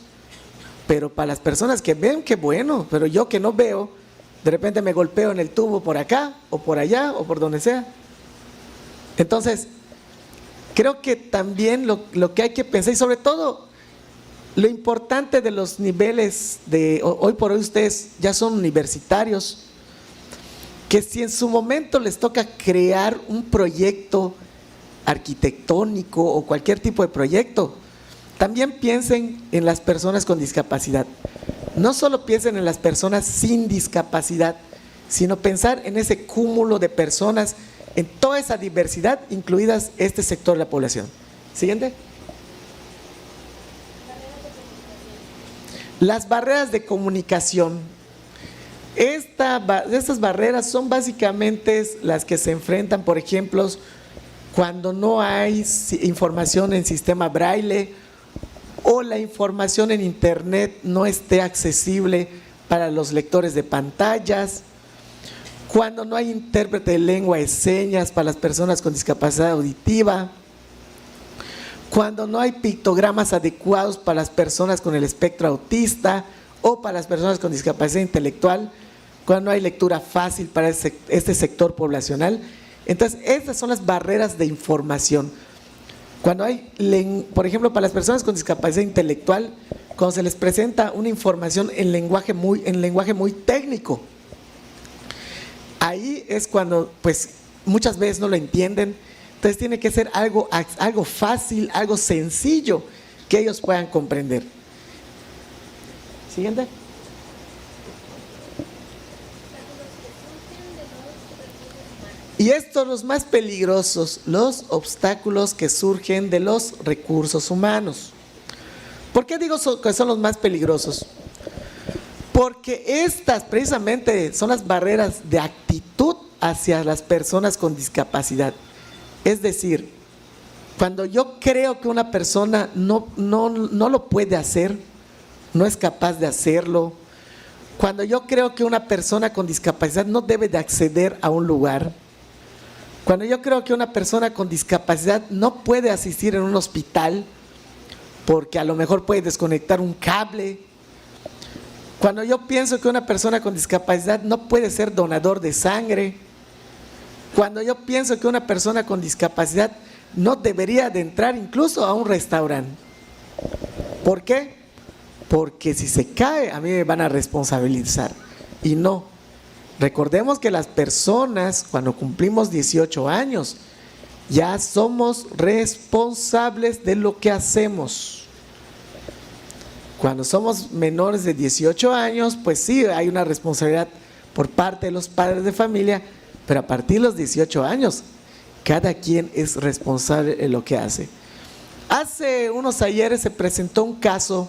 pero para las personas que ven, qué bueno, pero yo que no veo, de repente me golpeo en el tubo por acá, o por allá, o por donde sea. Entonces, creo que también lo que hay que pensar, y sobre todo, lo importante de los niveles de, hoy por hoy ustedes ya son universitarios, que si en su momento les toca crear un proyecto arquitectónico o cualquier tipo de proyecto, también piensen en las personas con discapacidad. No solo piensen en las personas sin discapacidad, sino pensar en ese cúmulo de personas, en toda esa diversidad, incluidas este sector de la población. Siguiente. Las barreras de comunicación. Estas barreras son básicamente las que se enfrentan, por ejemplo, cuando no hay información en sistema braille o la información en internet no esté accesible para los lectores de pantallas, cuando no hay intérprete de lengua de señas para las personas con discapacidad auditiva, cuando no hay pictogramas adecuados para las personas con el espectro autista o para las personas con discapacidad intelectual, cuando no hay lectura fácil para este sector poblacional. Entonces, estas son las barreras de información. Cuando hay, por ejemplo, para las personas con discapacidad intelectual, cuando se les presenta una información en lenguaje muy técnico, ahí es cuando pues muchas veces no lo entienden. Entonces tiene que ser algo fácil, algo sencillo que ellos puedan comprender. Siguiente. Y estos los más peligrosos, los obstáculos que surgen de los recursos humanos. ¿Por qué digo que son los más peligrosos? Porque estas precisamente son las barreras de actitud hacia las personas con discapacidad. Es decir, cuando yo creo que una persona no lo puede hacer, no es capaz de hacerlo, cuando yo creo que una persona con discapacidad no debe de acceder a un lugar, cuando yo creo que una persona con discapacidad no puede asistir en un hospital porque a lo mejor puede desconectar un cable, cuando yo pienso que una persona con discapacidad no puede ser donador de sangre, cuando yo pienso que una persona con discapacidad no debería de entrar incluso a un restaurante. ¿Por qué? Porque si se cae a mí me van a responsabilizar y no. Recordemos que las personas cuando cumplimos 18 años ya somos responsables de lo que hacemos. Cuando somos menores de 18 años, pues sí, hay una responsabilidad por parte de los padres de familia, pero a partir de los 18 años, cada quien es responsable de lo que hace. Hace unos ayeres se presentó un caso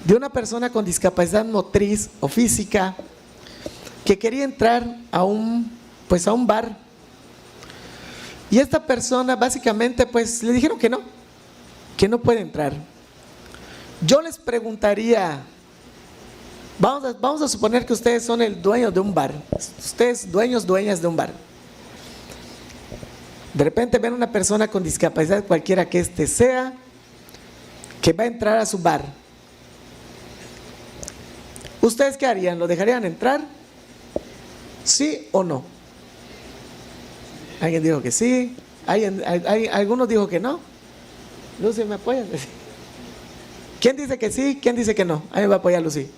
de una persona con discapacidad motriz o física que quería entrar a un bar. Y esta persona básicamente pues le dijeron que no puede entrar. Yo les preguntaría, vamos a suponer que ustedes son el dueño de un bar, ustedes dueñas de un bar. De repente ven una persona con discapacidad, cualquiera que éste sea, que va a entrar a su bar. ¿Ustedes qué harían? ¿Lo dejarían entrar? ¿Sí o no? Alguien dijo que sí, algunos dijo que no. Lucy, ¿me apoyas? ¿Quién dice que sí? ¿Quién dice que no? A mí me va a apoyar Lucy.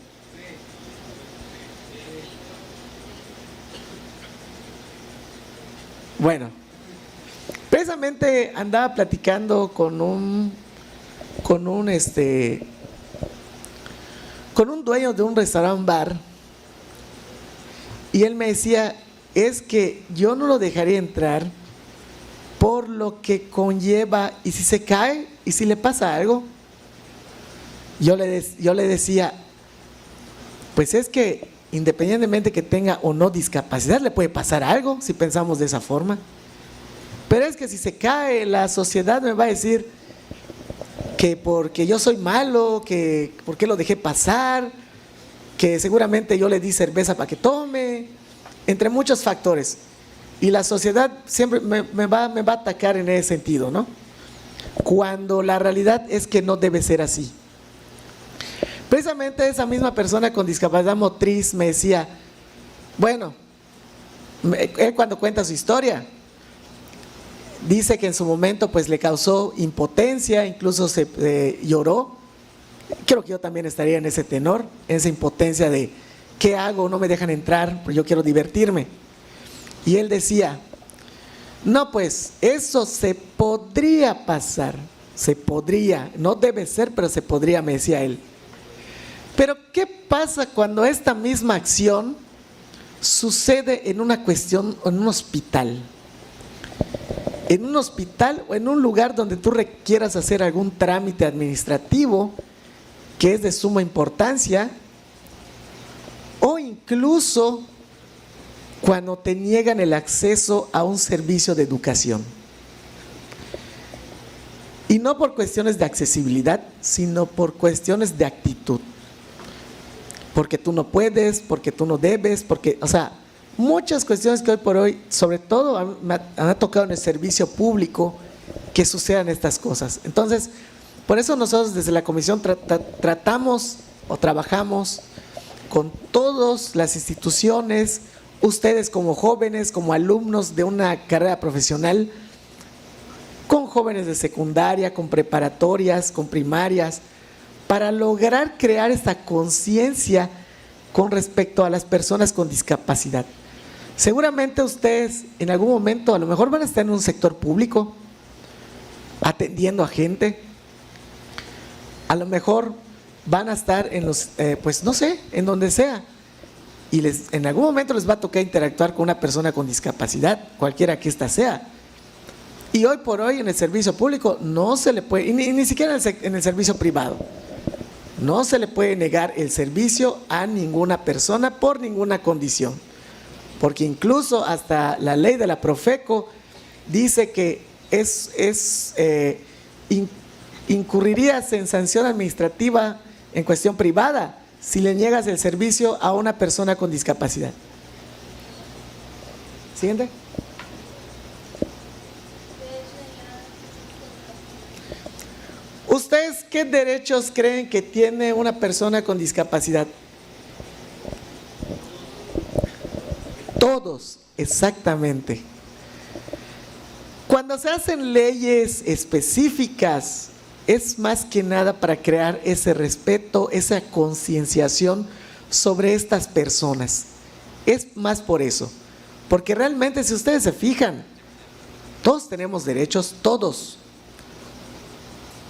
Bueno, precisamente andaba platicando con un dueño de un restaurante bar y él me decía, es que yo no lo dejaría entrar por lo que conlleva, y si se cae, y si le pasa algo. Yo le decía, pues es que independientemente que tenga o no discapacidad, le puede pasar algo si pensamos de esa forma. Pero es que si se cae, la sociedad me va a decir que porque yo soy malo, que porque lo dejé pasar, que seguramente yo le di cerveza para que tome, entre muchos factores. Y la sociedad siempre me va a atacar en ese sentido, ¿no? Cuando la realidad es que no debe ser así. Precisamente esa misma persona con discapacidad motriz me decía, bueno, él cuando cuenta su historia, dice que en su momento pues le causó impotencia, incluso lloró. Creo que yo también estaría en ese tenor, en esa impotencia de ¿qué hago? No me dejan entrar, pues yo quiero divertirme. Y él decía, no, pues eso se podría pasar, se podría, no debe ser, pero se podría, me decía él. Pero ¿qué pasa cuando esta misma acción sucede en una cuestión, en un hospital? En un hospital o en un lugar donde tú requieras hacer algún trámite administrativo que es de suma importancia, o incluso cuando te niegan el acceso a un servicio de educación. Y no por cuestiones de accesibilidad, sino por cuestiones de actitud. Porque tú no puedes, porque tú no debes, porque, o sea, muchas cuestiones que hoy por hoy, sobre todo me ha tocado en el servicio público, que sucedan estas cosas. Entonces, por eso nosotros desde la comisión tratamos o trabajamos con todas las instituciones, ustedes como jóvenes, como alumnos de una carrera profesional, con jóvenes de secundaria, con preparatorias, con primarias, para lograr crear esta conciencia con respecto a las personas con discapacidad. Seguramente ustedes en algún momento a lo mejor van a estar en un sector público, atendiendo a gente, a lo mejor van a estar en los, pues no sé, en donde sea, y en algún momento les va a tocar interactuar con una persona con discapacidad, cualquiera que ésta sea. Y hoy por hoy en el servicio público no se le puede, y ni siquiera en el servicio privado, no se le puede negar el servicio a ninguna persona por ninguna condición, porque incluso hasta la ley de la Profeco dice que incurrirías en sanción administrativa en cuestión privada si le niegas el servicio a una persona con discapacidad. Siguiente. ¿Ustedes qué derechos creen que tiene una persona con discapacidad? Todos, exactamente. Cuando se hacen leyes específicas, es más que nada para crear ese respeto, esa concienciación sobre estas personas. Es más por eso, porque realmente si ustedes se fijan, todos tenemos derechos, todos.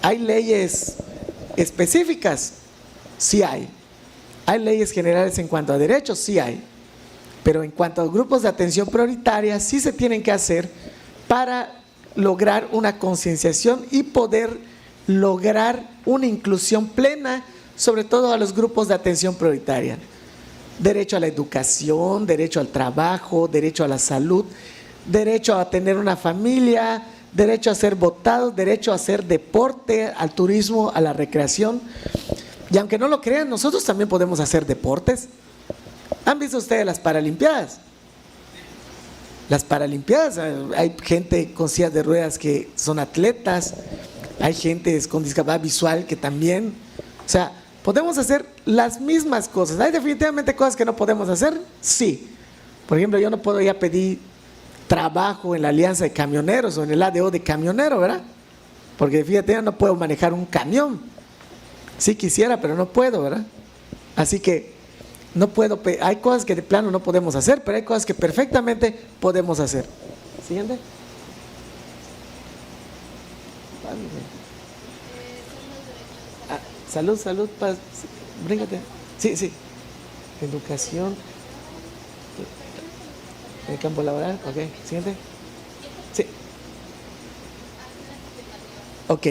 ¿Hay leyes específicas? Sí hay. ¿Hay leyes generales en cuanto a derechos? Sí hay. Pero en cuanto a grupos de atención prioritaria, sí se tienen que hacer para lograr una concienciación y poder lograr una inclusión plena, sobre todo a los grupos de atención prioritaria. Derecho a la educación, derecho al trabajo, derecho a la salud, derecho a tener una familia, derecho a ser votados, derecho a hacer deporte, al turismo, a la recreación. Y aunque no lo crean, nosotros también podemos hacer deportes. ¿Han visto ustedes las Paralimpiadas? Las Paralimpiadas, hay gente con sillas de ruedas que son atletas, hay gente con discapacidad visual que también, o sea, podemos hacer las mismas cosas. ¿Hay definitivamente cosas que no podemos hacer? Sí. Por ejemplo, yo no puedo ya pedir trabajo en la Alianza de Camioneros o en el ADO de camionero, ¿verdad? Porque fíjate, yo no puedo manejar un camión. Sí quisiera, pero no puedo, ¿verdad? Así que no puedo, hay cosas que de plano no podemos hacer, pero hay cosas que perfectamente podemos hacer. Siguiente. Salud, bríngate. Sí. Educación. En el campo laboral, ok. Siguiente. Sí. Ok.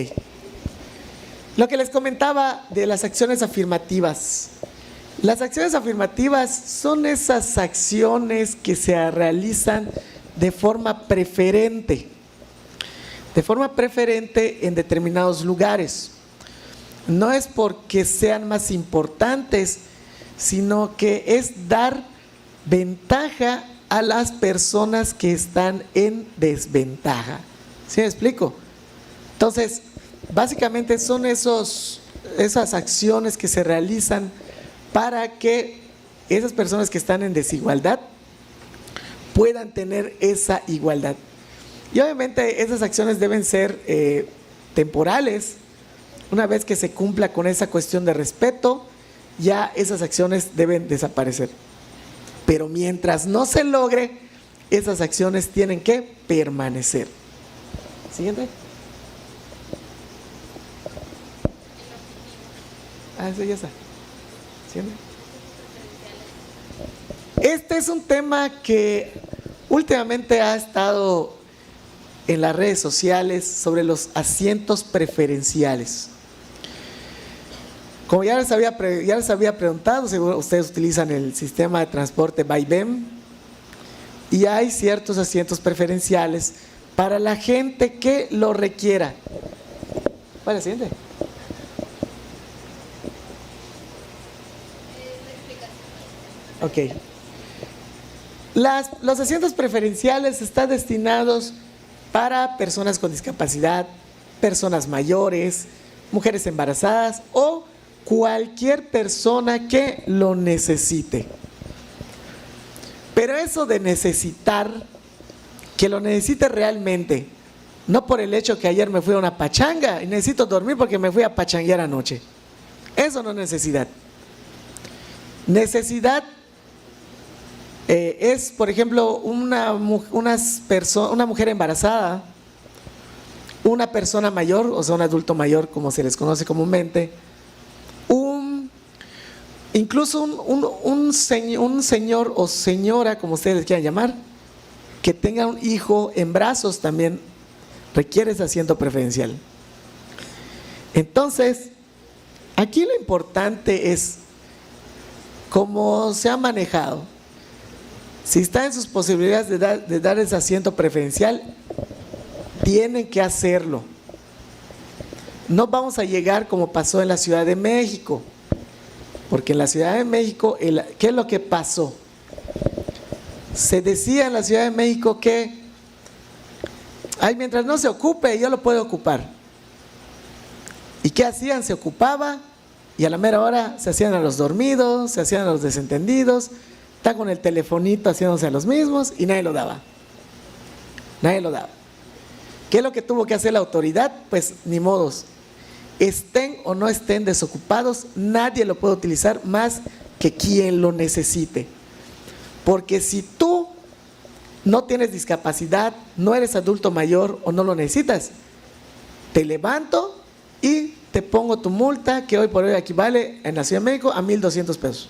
Lo que les comentaba de las acciones afirmativas. Las acciones afirmativas son esas acciones que se realizan de forma preferente en determinados lugares. No es porque sean más importantes, sino que es dar ventaja a las personas que están en desventaja. ¿Sí me explico? Entonces, básicamente son esos esas acciones que se realizan para que esas personas que están en desigualdad puedan tener esa igualdad. Y obviamente esas acciones deben ser temporales. Una vez que se cumpla con esa cuestión de respeto, ya esas acciones deben desaparecer. Pero mientras no se logre, esas acciones tienen que permanecer. Siguiente. Eso ya está. Siguiente. Este es un tema que últimamente ha estado en las redes sociales sobre los asientos preferenciales. Como ya les había preguntado, seguro ustedes utilizan el sistema de transporte Vaivén y hay ciertos asientos preferenciales para la gente que lo requiera. Vale, siguiente. Ok. Los asientos preferenciales están destinados para personas con discapacidad, personas mayores, mujeres embarazadas o cualquier persona que lo necesite. Pero eso de necesitar, que lo necesite realmente, no por el hecho que ayer me fui a una pachanga y necesito dormir porque me fui a pachanguear anoche. Eso no es necesidad. Necesidad es, por ejemplo, una mujer embarazada, una persona mayor, o sea, un adulto mayor, como se les conoce comúnmente, incluso un señor o señora, como ustedes quieran llamar, que tenga un hijo en brazos también requiere ese asiento preferencial. Entonces, aquí lo importante es cómo se ha manejado. Si está en sus posibilidades de dar ese asiento preferencial, tienen que hacerlo. No vamos a llegar como pasó en la Ciudad de México, porque en la Ciudad de México, ¿qué es lo que pasó? Se decía en la Ciudad de México que mientras no se ocupe, yo lo puedo ocupar. ¿Y qué hacían? Se ocupaba y a la mera hora se hacían a los dormidos, se hacían a los desentendidos, está con el telefonito haciéndose a los mismos y nadie lo daba. Nadie lo daba. ¿Qué es lo que tuvo que hacer la autoridad? Pues ni modos. Estén o no estén desocupados, nadie lo puede utilizar más que quien lo necesite. Porque si tú no tienes discapacidad, no eres adulto mayor o no lo necesitas, te levanto y te pongo tu multa, que hoy por hoy equivale en la Ciudad de México a 1,200 pesos.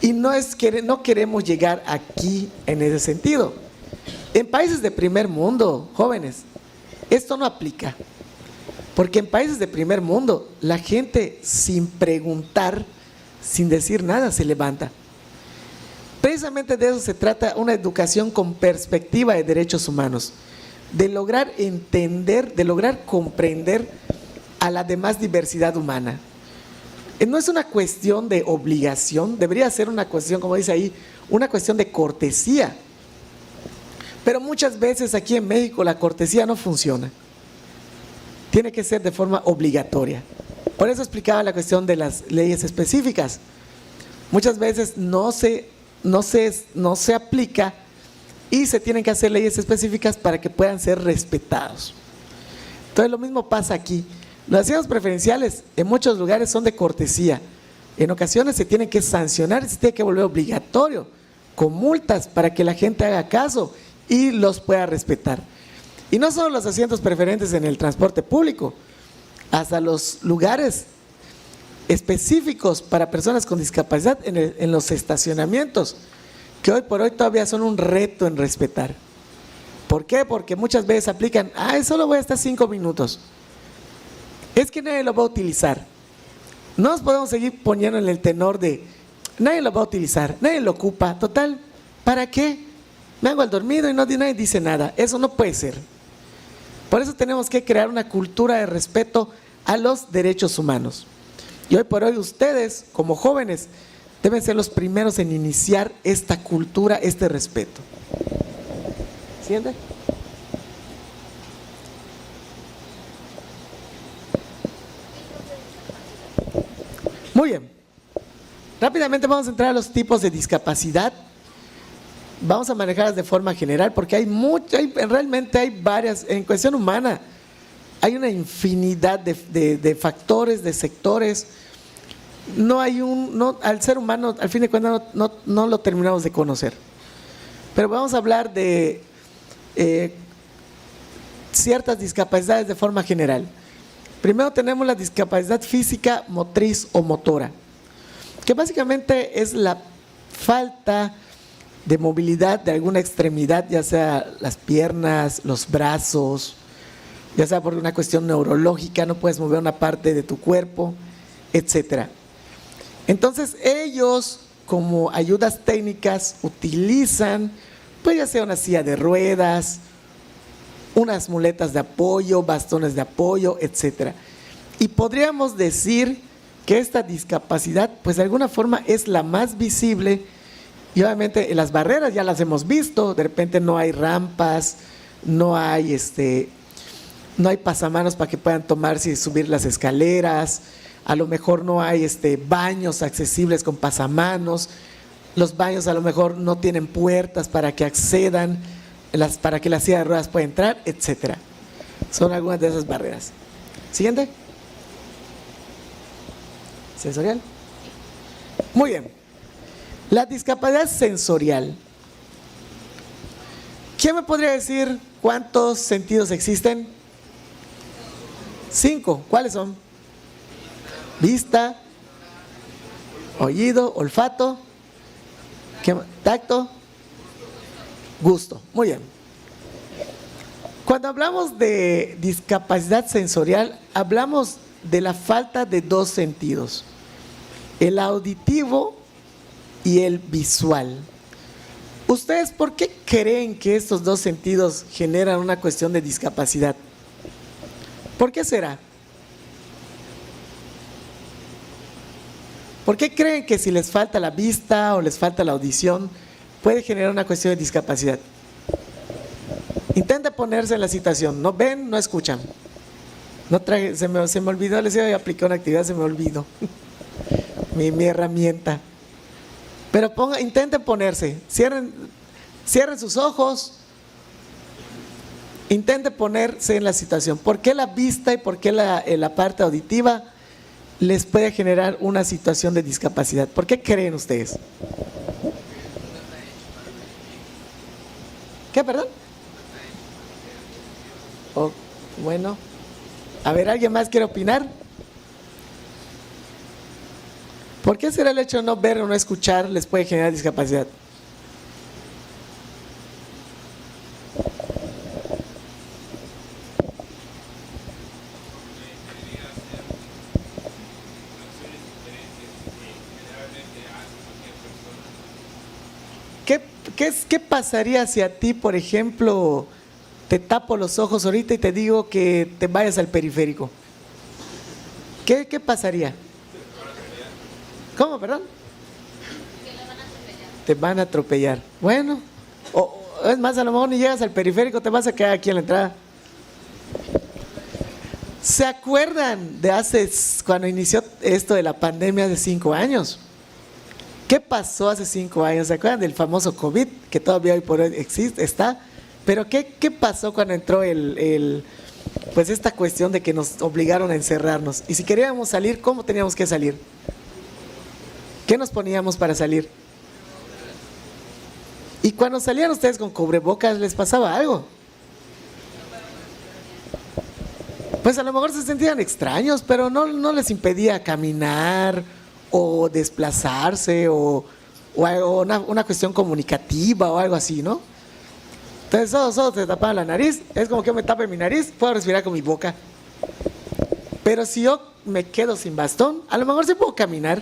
Y no queremos llegar aquí en ese sentido. En países de primer mundo, jóvenes, esto no aplica. Porque en países de primer mundo, la gente sin preguntar, sin decir nada, se levanta. Precisamente de eso se trata una educación con perspectiva de derechos humanos, de lograr entender, de lograr comprender a la demás diversidad humana. No es una cuestión de obligación, debería ser una cuestión, como dice ahí, una cuestión de cortesía. Pero muchas veces aquí en México la cortesía no funciona. Tiene que ser de forma obligatoria. Por eso explicaba la cuestión de las leyes específicas. Muchas veces no se aplica y se tienen que hacer leyes específicas para que puedan ser respetados. Entonces lo mismo pasa aquí. Los asientos preferenciales en muchos lugares son de cortesía. En ocasiones se tienen que sancionar, se tiene que volver obligatorio, con multas para que la gente haga caso y los pueda respetar. Y no solo los asientos preferentes en el transporte público, hasta los lugares específicos para personas con discapacidad en los estacionamientos, que hoy por hoy todavía son un reto en respetar. ¿Por qué? Porque muchas veces aplican, solo voy a estar 5 minutos. Es que nadie lo va a utilizar. No nos podemos seguir poniendo en el tenor de nadie lo va a utilizar, nadie lo ocupa, total, ¿para qué? Me hago el dormido y nadie dice nada. Eso no puede ser. Por eso tenemos que crear una cultura de respeto a los derechos humanos. Y hoy por hoy ustedes, como jóvenes, deben ser los primeros en iniciar esta cultura, este respeto. ¿Siguiente? Muy bien. Rápidamente vamos a entrar a los tipos de discapacidad. Vamos a manejarlas de forma general porque realmente hay varias, en cuestión humana, hay una infinidad de factores, de sectores. Al ser humano, al fin de cuentas, no lo terminamos de conocer. Pero vamos a hablar de ciertas discapacidades de forma general. Primero tenemos la discapacidad física, motriz o motora, que básicamente es la falta de movilidad de alguna extremidad, ya sea las piernas, los brazos, ya sea por una cuestión neurológica, no puedes mover una parte de tu cuerpo, etcétera. Entonces ellos, como ayudas técnicas, utilizan, pues ya sea una silla de ruedas, unas muletas de apoyo, bastones de apoyo, etcétera. Y podríamos decir que esta discapacidad, pues de alguna forma es la más visible. Y obviamente las barreras ya las hemos visto, de repente no hay rampas, no hay pasamanos para que puedan tomarse y subir las escaleras, a lo mejor no hay baños accesibles con pasamanos, los baños a lo mejor no tienen puertas para que accedan, para que la silla de ruedas pueda entrar, etcétera. Son algunas de esas barreras. Siguiente. Sensorial. Muy bien. La discapacidad sensorial. ¿Quién me podría decir cuántos sentidos existen? 5. ¿Cuáles son? Vista, oído, olfato, tacto, gusto. Muy bien. Cuando hablamos de discapacidad sensorial, hablamos de la falta de dos sentidos, el auditivo y el visual. ¿Ustedes por qué creen que estos dos sentidos generan una cuestión de discapacidad? ¿Por qué será? ¿Por qué creen que si les falta la vista o les falta la audición puede generar una cuestión de discapacidad? Intenten ponerse en la situación. No ven, no escuchan. Se me olvidó, les iba a aplicar una actividad, se me olvidó mi herramienta. Pero intenten ponerse, cierren sus ojos, intenten ponerse en la situación. ¿Por qué la vista y por qué la parte auditiva les puede generar una situación de discapacidad? ¿Por qué creen ustedes? ¿Qué, perdón? Oh, bueno, a ver, ¿alguien más quiere opinar? ¿Por qué será el hecho de no ver o no escuchar les puede generar discapacidad? ¿Qué pasaría si a ti, por ejemplo, te tapo los ojos ahorita y te digo que te vayas al periférico? ¿Qué pasaría? ¿Cómo, perdón? Te van a atropellar. Bueno, es más, a lo mejor ni llegas al periférico, te vas a quedar aquí en la entrada. ¿Se acuerdan de cuando inició esto de la pandemia hace 5 años? ¿Qué pasó hace 5 años? ¿Se acuerdan del famoso COVID que todavía hoy por hoy está? Pero ¿qué pasó cuando entró pues esta cuestión de que nos obligaron a encerrarnos? Y si queríamos salir, ¿cómo teníamos que salir? ¿Qué nos poníamos para salir? Y cuando salían ustedes con cubrebocas, ¿les pasaba algo? Pues a lo mejor se sentían extraños, pero no les impedía caminar o desplazarse o una cuestión comunicativa o algo así, ¿no? Entonces solo te tapaban la nariz, es como que yo me tape mi nariz, puedo respirar con mi boca. Pero si yo me quedo sin bastón, a lo mejor sí puedo caminar,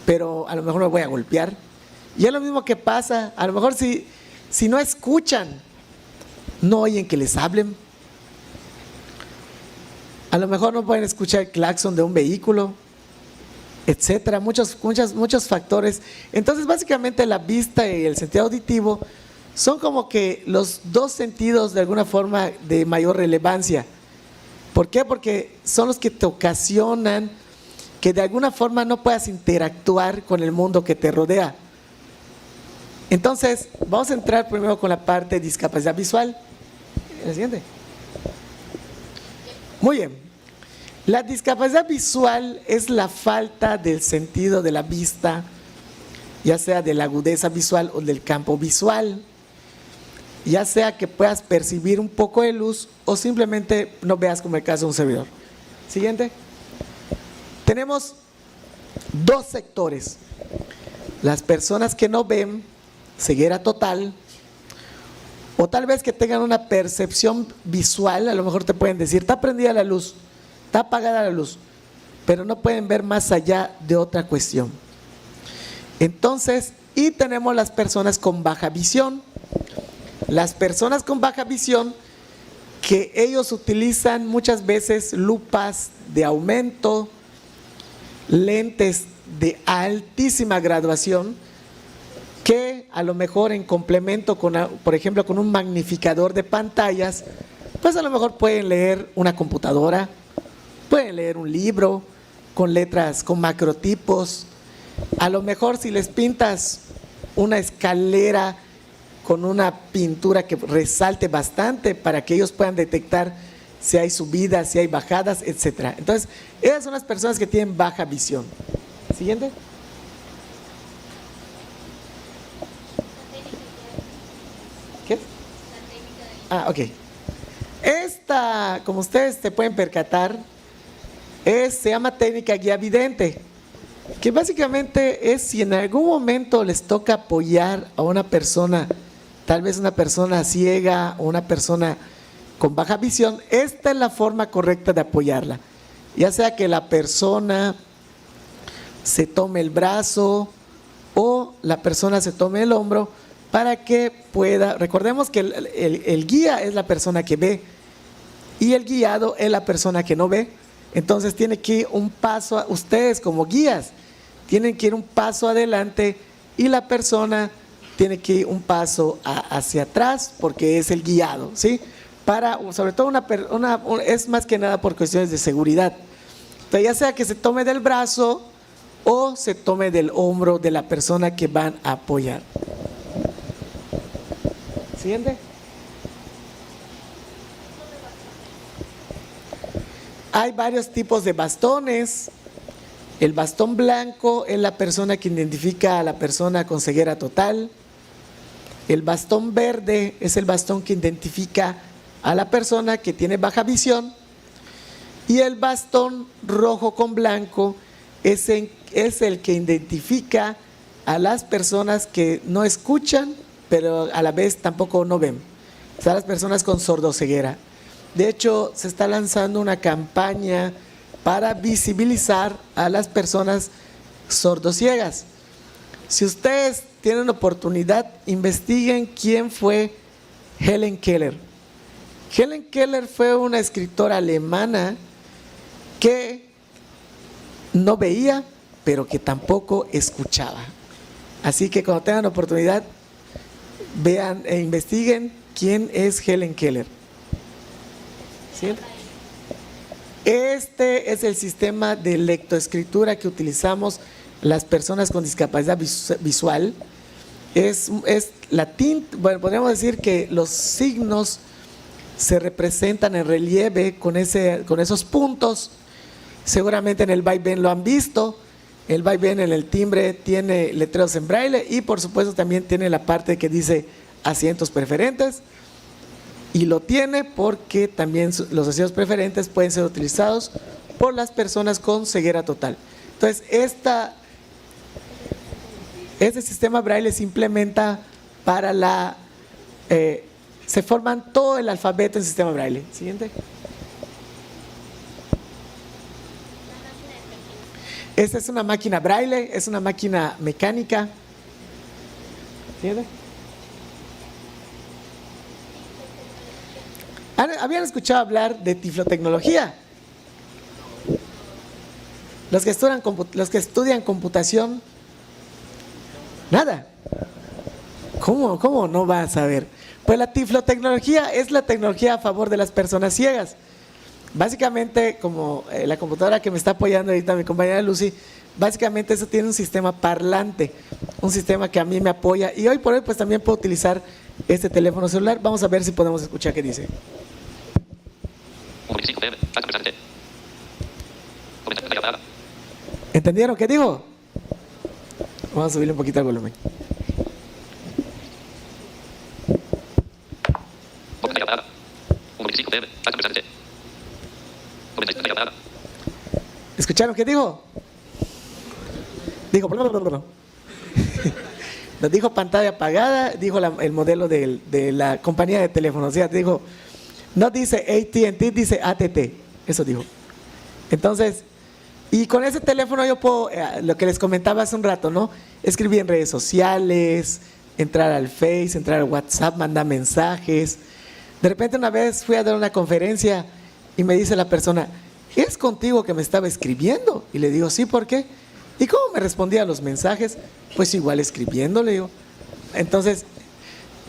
pero a lo mejor me voy a golpear. Y es lo mismo que pasa, a lo mejor si no escuchan, no oyen que les hablen. A lo mejor no pueden escuchar el claxon de un vehículo, etcétera, muchos factores. Entonces básicamente la vista y el sentido auditivo son como que los dos sentidos de alguna forma de mayor relevancia. ¿Por qué? Porque son los que te ocasionan que de alguna forma no puedas interactuar con el mundo que te rodea. Entonces, vamos a entrar primero con la parte de discapacidad visual. ¿El siguiente? Muy bien. La discapacidad visual es la falta del sentido de la vista, ya sea de la agudeza visual o del campo visual, ya sea que puedas percibir un poco de luz o simplemente no veas, como el caso de un servidor. Siguiente. Tenemos dos sectores: las personas que no ven, ceguera total, o tal vez que tengan una percepción visual. A lo mejor te pueden decir, está prendida la luz, está apagada la luz, pero no pueden ver más allá de otra cuestión. Entonces, y tenemos las personas con baja visión. Las personas con baja visión, que ellos utilizan muchas veces lupas de aumento, lentes de altísima graduación, que a lo mejor en complemento con, por ejemplo, con un magnificador de pantallas, pues a lo mejor pueden leer una computadora, pueden leer un libro con letras, con macrotipos. A lo mejor si les pintas una escalera con una pintura que resalte bastante para que ellos puedan detectar si hay subidas, si hay bajadas, etcétera. Entonces, esas son las personas que tienen baja visión. Siguiente. ¿Qué? Ok. Esta, como ustedes se pueden percatar, se llama técnica guía vidente, que básicamente es si en algún momento les toca apoyar a una persona, tal vez una persona ciega o una persona con baja visión, esta es la forma correcta de apoyarla. Ya sea que la persona se tome el brazo o la persona se tome el hombro para que pueda, recordemos que el guía es la persona que ve y el guiado es la persona que no ve. Entonces tiene que ir un paso, ustedes como guías tienen que ir un paso adelante y la persona tiene que ir un paso hacia atrás, porque es el guiado, ¿sí? Para, sobre todo es más que nada por cuestiones de seguridad. Entonces, ya sea que se tome del brazo o se tome del hombro de la persona que van a apoyar. Siguiente. Hay varios tipos de bastones. El bastón blanco es la persona que identifica a la persona con ceguera total. El bastón verde es el bastón que identifica a la persona que tiene baja visión. Y el bastón rojo con blanco es el que identifica a las personas que no escuchan, pero a la vez tampoco no ven. O sea, las personas con sordoceguera. De hecho, se está lanzando una campaña para visibilizar a las personas sordociegas. Si ustedes tienen oportunidad, investiguen quién fue Helen Keller. Helen Keller fue una escritora alemana que no veía, pero que tampoco escuchaba. Así que cuando tengan oportunidad, vean e investiguen quién es Helen Keller. ¿Sí? Este es el sistema de lectoescritura que utilizamos las personas con discapacidad visual. Es la tinta, bueno, podríamos decir que los signos se representan en relieve con esos puntos. Seguramente en el vaivén lo han visto. El vaivén en el timbre tiene letreros en braille y por supuesto también tiene la parte que dice asientos preferentes. Y lo tiene porque también los asientos preferentes pueden ser utilizados por las personas con ceguera total. Entonces, este sistema braille se implementa para se forman todo el alfabeto en sistema braille. Siguiente. Esta es una máquina braille, es una máquina mecánica. ¿Siguiente? ¿Habían escuchado hablar de tiflotecnología? Los que estudian computación, nada. ¿Cómo no vas a saber? Pues la tiflotecnología es la tecnología a favor de las personas ciegas. básicamente, como la computadora que me está apoyando ahorita mi compañera Lucy, básicamente eso tiene un sistema parlante, un sistema que a mí me apoya, y hoy por hoy pues también puedo utilizar este teléfono celular. Vamos a ver si podemos escuchar qué dice. ¿Entendieron qué dijo? Vamos a subirle un poquito el volumen. ¿Escucharon qué dijo? Dijo, nos dijo pantalla apagada, dijo el modelo de la compañía de teléfono, o sea, dijo, no dice AT&T, dice ATT, eso dijo. Entonces, y con ese teléfono yo puedo, lo que les comentaba hace un rato, ¿no? Escribir en redes sociales, entrar al Face, entrar al WhatsApp, mandar mensajes. De repente una vez fui a dar una conferencia y me dice la persona, ¿es contigo que me estaba escribiendo? Y le digo, sí, ¿por qué? ¿Y cómo me respondía a los mensajes? Pues igual escribiendo, le digo. Entonces,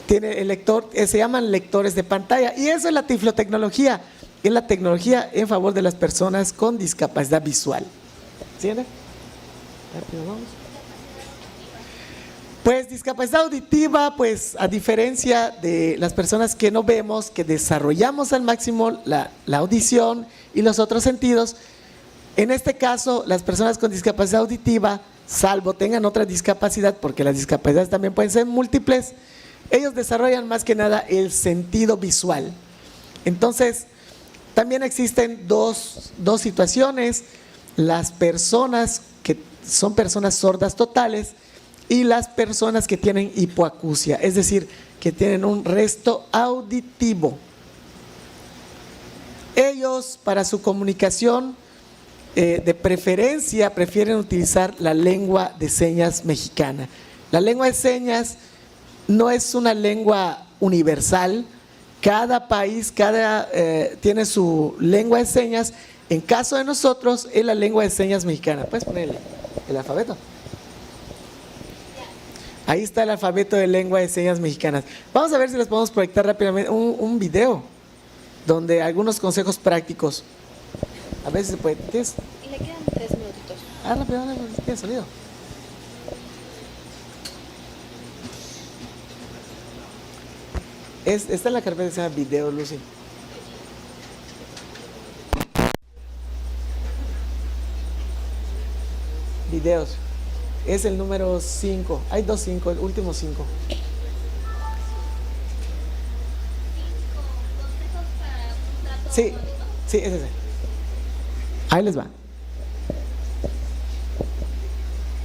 tiene el lector, se llaman lectores de pantalla, y eso es la tiflotecnología, es la tecnología en favor de las personas con discapacidad visual. ¿Entienden? Rápido, vamos. Pues discapacidad auditiva, pues a diferencia de las personas que no vemos, que desarrollamos al máximo la audición y los otros sentidos, en este caso las personas con discapacidad auditiva, salvo tengan otra discapacidad, porque las discapacidades también pueden ser múltiples, ellos desarrollan más que nada el sentido visual. Entonces, también existen dos situaciones: las personas que son personas sordas totales y las personas que tienen hipoacusia, es decir, que tienen un resto auditivo. Ellos, para su comunicación, de preferencia, prefieren utilizar la lengua de señas mexicana. La lengua de señas no es una lengua universal. Cada país tiene su lengua de señas. En caso de nosotros, es la lengua de señas mexicana. ¿Puedes poner el alfabeto? Ahí está el alfabeto de lengua de señas mexicanas. Vamos a ver si les podemos proyectar rápidamente un video donde algunos consejos prácticos. A ver si se puede. ¿Tienes? Y le quedan 3 minutitos. Rápido, tiene sonido. Está en la carpeta que se llama video, Lucy. Videos. Es el número 5. Hay 2 5, el último 5. Sí, sí, es ese. Ahí les va.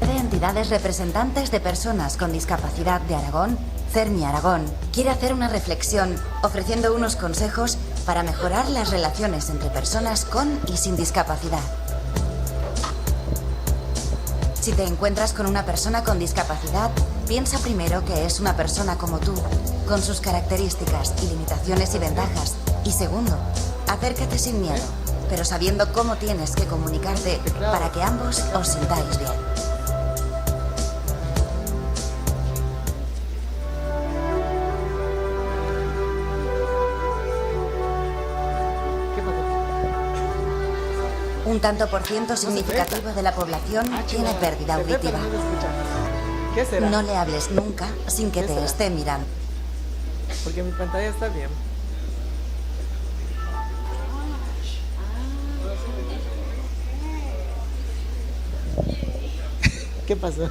De entidades representantes de personas con discapacidad de Aragón, CERMI Aragón, quiere hacer una reflexión ofreciendo unos consejos para mejorar las relaciones entre personas con y sin discapacidad. Si te encuentras con una persona con discapacidad, piensa primero que es una persona como tú, con sus características y limitaciones y ventajas. Y segundo, acércate sin miedo, pero sabiendo cómo tienes que comunicarte para que ambos os sintáis bien. Un tanto por ciento significativo de la población tiene pérdida auditiva. ¿Qué será? No le hables nunca sin que te esté mirando. Porque mi pantalla está bien. ¿Qué pasó?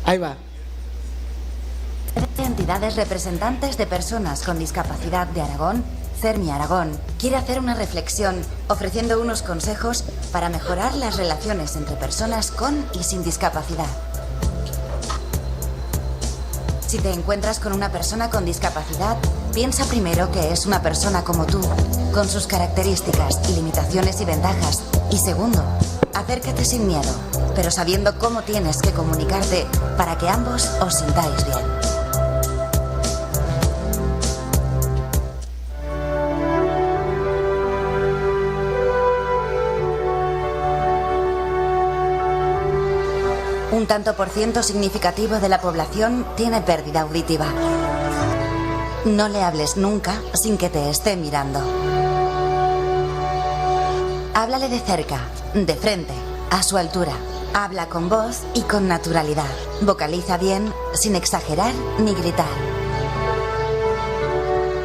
Ahí va. Entidades representantes de personas con discapacidad de Aragón, CERMI Aragón, quiere hacer una reflexión ofreciendo unos consejos para mejorar las relaciones entre personas con y sin discapacidad. Si te encuentras con una persona con discapacidad, piensa primero que es una persona como tú, con sus características y limitaciones y ventajas. Y segundo, acércate sin miedo, pero sabiendo cómo tienes que comunicarte para que ambos os sintáis bien. Un tanto por ciento significativo de la población tiene pérdida auditiva. No le hables nunca sin que te esté mirando. Háblale de cerca, de frente, a su altura. Habla con voz y con naturalidad. Vocaliza bien, sin exagerar ni gritar.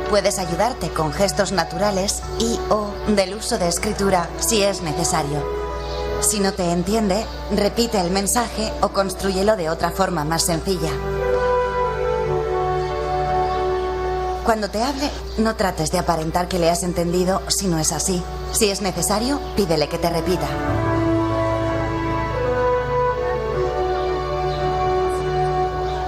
Puedes ayudarte con gestos naturales y/o del uso de escritura si es necesario. Si no te entiende, repite el mensaje o constrúyelo de otra forma más sencilla. Cuando te hable, no trates de aparentar que le has entendido si no es así. Si es necesario, pídele que te repita.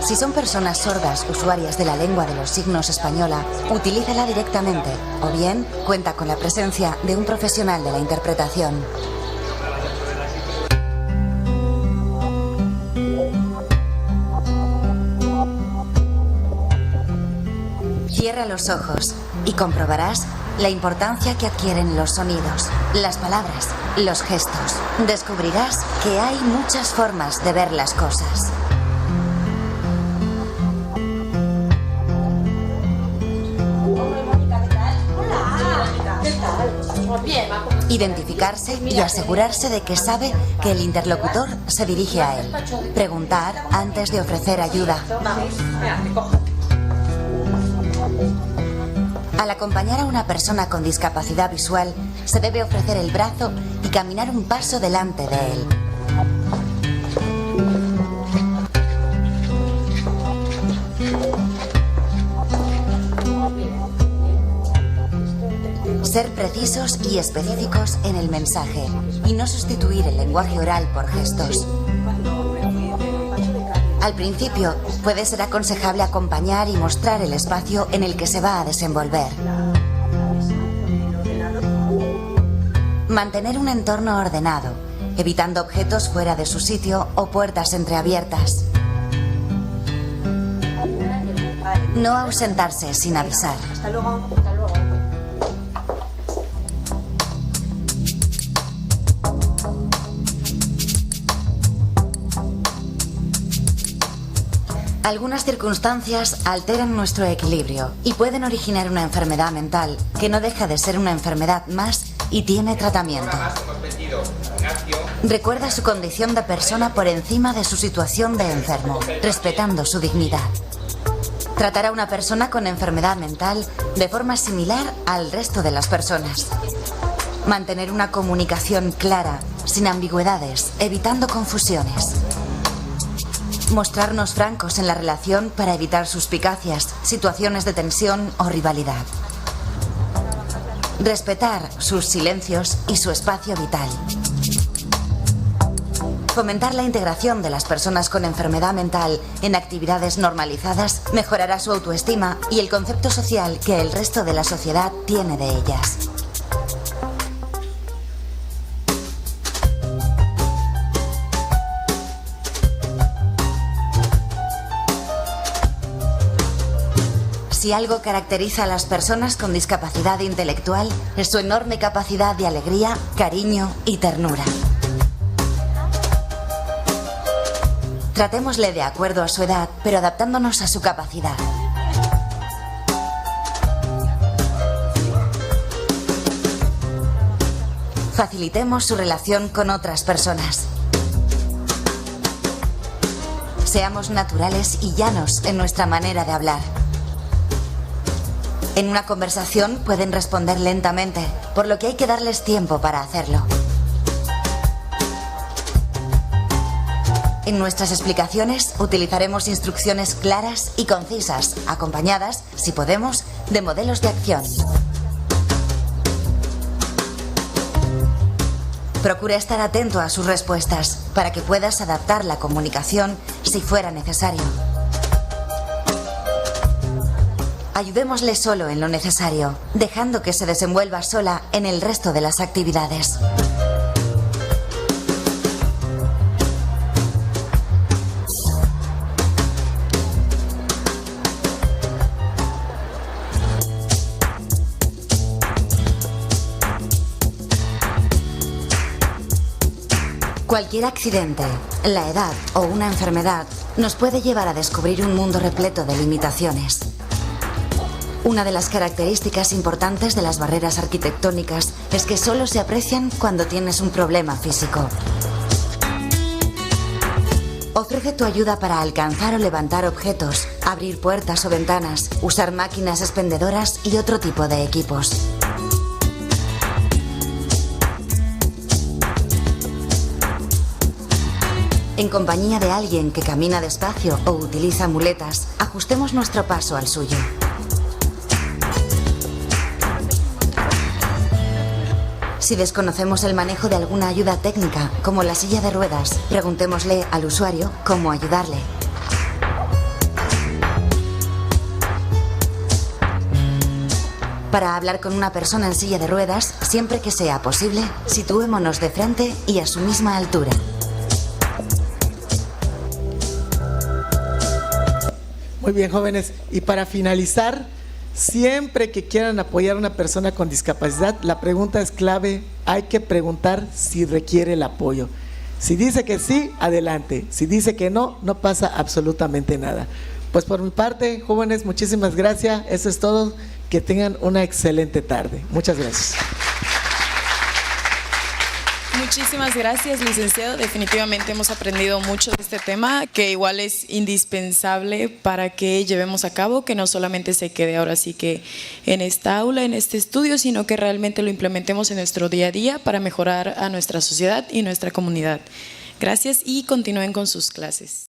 Si son personas sordas, usuarias de la lengua de los signos española, utilízala directamente o bien cuenta con la presencia de un profesional de la interpretación. Cierra los ojos y comprobarás la importancia que adquieren los sonidos, las palabras, los gestos. Descubrirás que hay muchas formas de ver las cosas. Identificarse y asegurarse de que sabe que el interlocutor se dirige a él. Preguntar antes de ofrecer ayuda. Al acompañar a una persona con discapacidad visual, se debe ofrecer el brazo y caminar un paso delante de él. Ser precisos y específicos en el mensaje y no sustituir el lenguaje oral por gestos. Al principio, puede ser aconsejable acompañar y mostrar el espacio en el que se va a desenvolver. Mantener un entorno ordenado, evitando objetos fuera de su sitio o puertas entreabiertas. No ausentarse sin avisar. Algunas circunstancias alteran nuestro equilibrio y pueden originar una enfermedad mental que no deja de ser una enfermedad más y tiene tratamiento. Recuerda su condición de persona por encima de su situación de enfermo, respetando su dignidad. Tratar a una persona con enfermedad mental de forma similar al resto de las personas. Mantener una comunicación clara, sin ambigüedades, evitando confusiones. Mostrarnos francos en la relación para evitar suspicacias, situaciones de tensión o rivalidad. Respetar sus silencios y su espacio vital. Fomentar la integración de las personas con enfermedad mental en actividades normalizadas mejorará su autoestima y el concepto social que el resto de la sociedad tiene de ellas. Si algo caracteriza a las personas con discapacidad intelectual, es su enorme capacidad de alegría, cariño y ternura. Tratémosle de acuerdo a su edad, pero adaptándonos a su capacidad. Facilitemos su relación con otras personas. Seamos naturales y llanos en nuestra manera de hablar. En una conversación pueden responder lentamente, por lo que hay que darles tiempo para hacerlo. En nuestras explicaciones utilizaremos instrucciones claras y concisas, acompañadas, si podemos, de modelos de acción. Procura estar atento a sus respuestas para que puedas adaptar la comunicación si fuera necesario. Ayudémosle solo en lo necesario, dejando que se desenvuelva sola en el resto de las actividades. Cualquier accidente, la edad o una enfermedad nos puede llevar a descubrir un mundo repleto de limitaciones. Una de las características importantes de las barreras arquitectónicas es que solo se aprecian cuando tienes un problema físico. Ofrece tu ayuda para alcanzar o levantar objetos, abrir puertas o ventanas, usar máquinas expendedoras y otro tipo de equipos. En compañía de alguien que camina despacio o utiliza muletas, ajustemos nuestro paso al suyo. Si desconocemos el manejo de alguna ayuda técnica, como la silla de ruedas, preguntémosle al usuario cómo ayudarle. Para hablar con una persona en silla de ruedas, siempre que sea posible, situémonos de frente y a su misma altura. Muy bien, jóvenes. Y para finalizar, siempre que quieran apoyar a una persona con discapacidad, la pregunta es clave. Hay que preguntar si requiere el apoyo. Si dice que sí, adelante. Si dice que no, no pasa absolutamente nada. Pues por mi parte, jóvenes, muchísimas gracias. Eso es todo. Que tengan una excelente tarde. Muchas gracias. Muchísimas gracias, licenciado. Definitivamente hemos aprendido mucho de este tema, que igual es indispensable para que llevemos a cabo, que no solamente se quede ahora sí que en esta aula, en este estudio, sino que realmente lo implementemos en nuestro día a día para mejorar a nuestra sociedad y nuestra comunidad. Gracias y continúen con sus clases.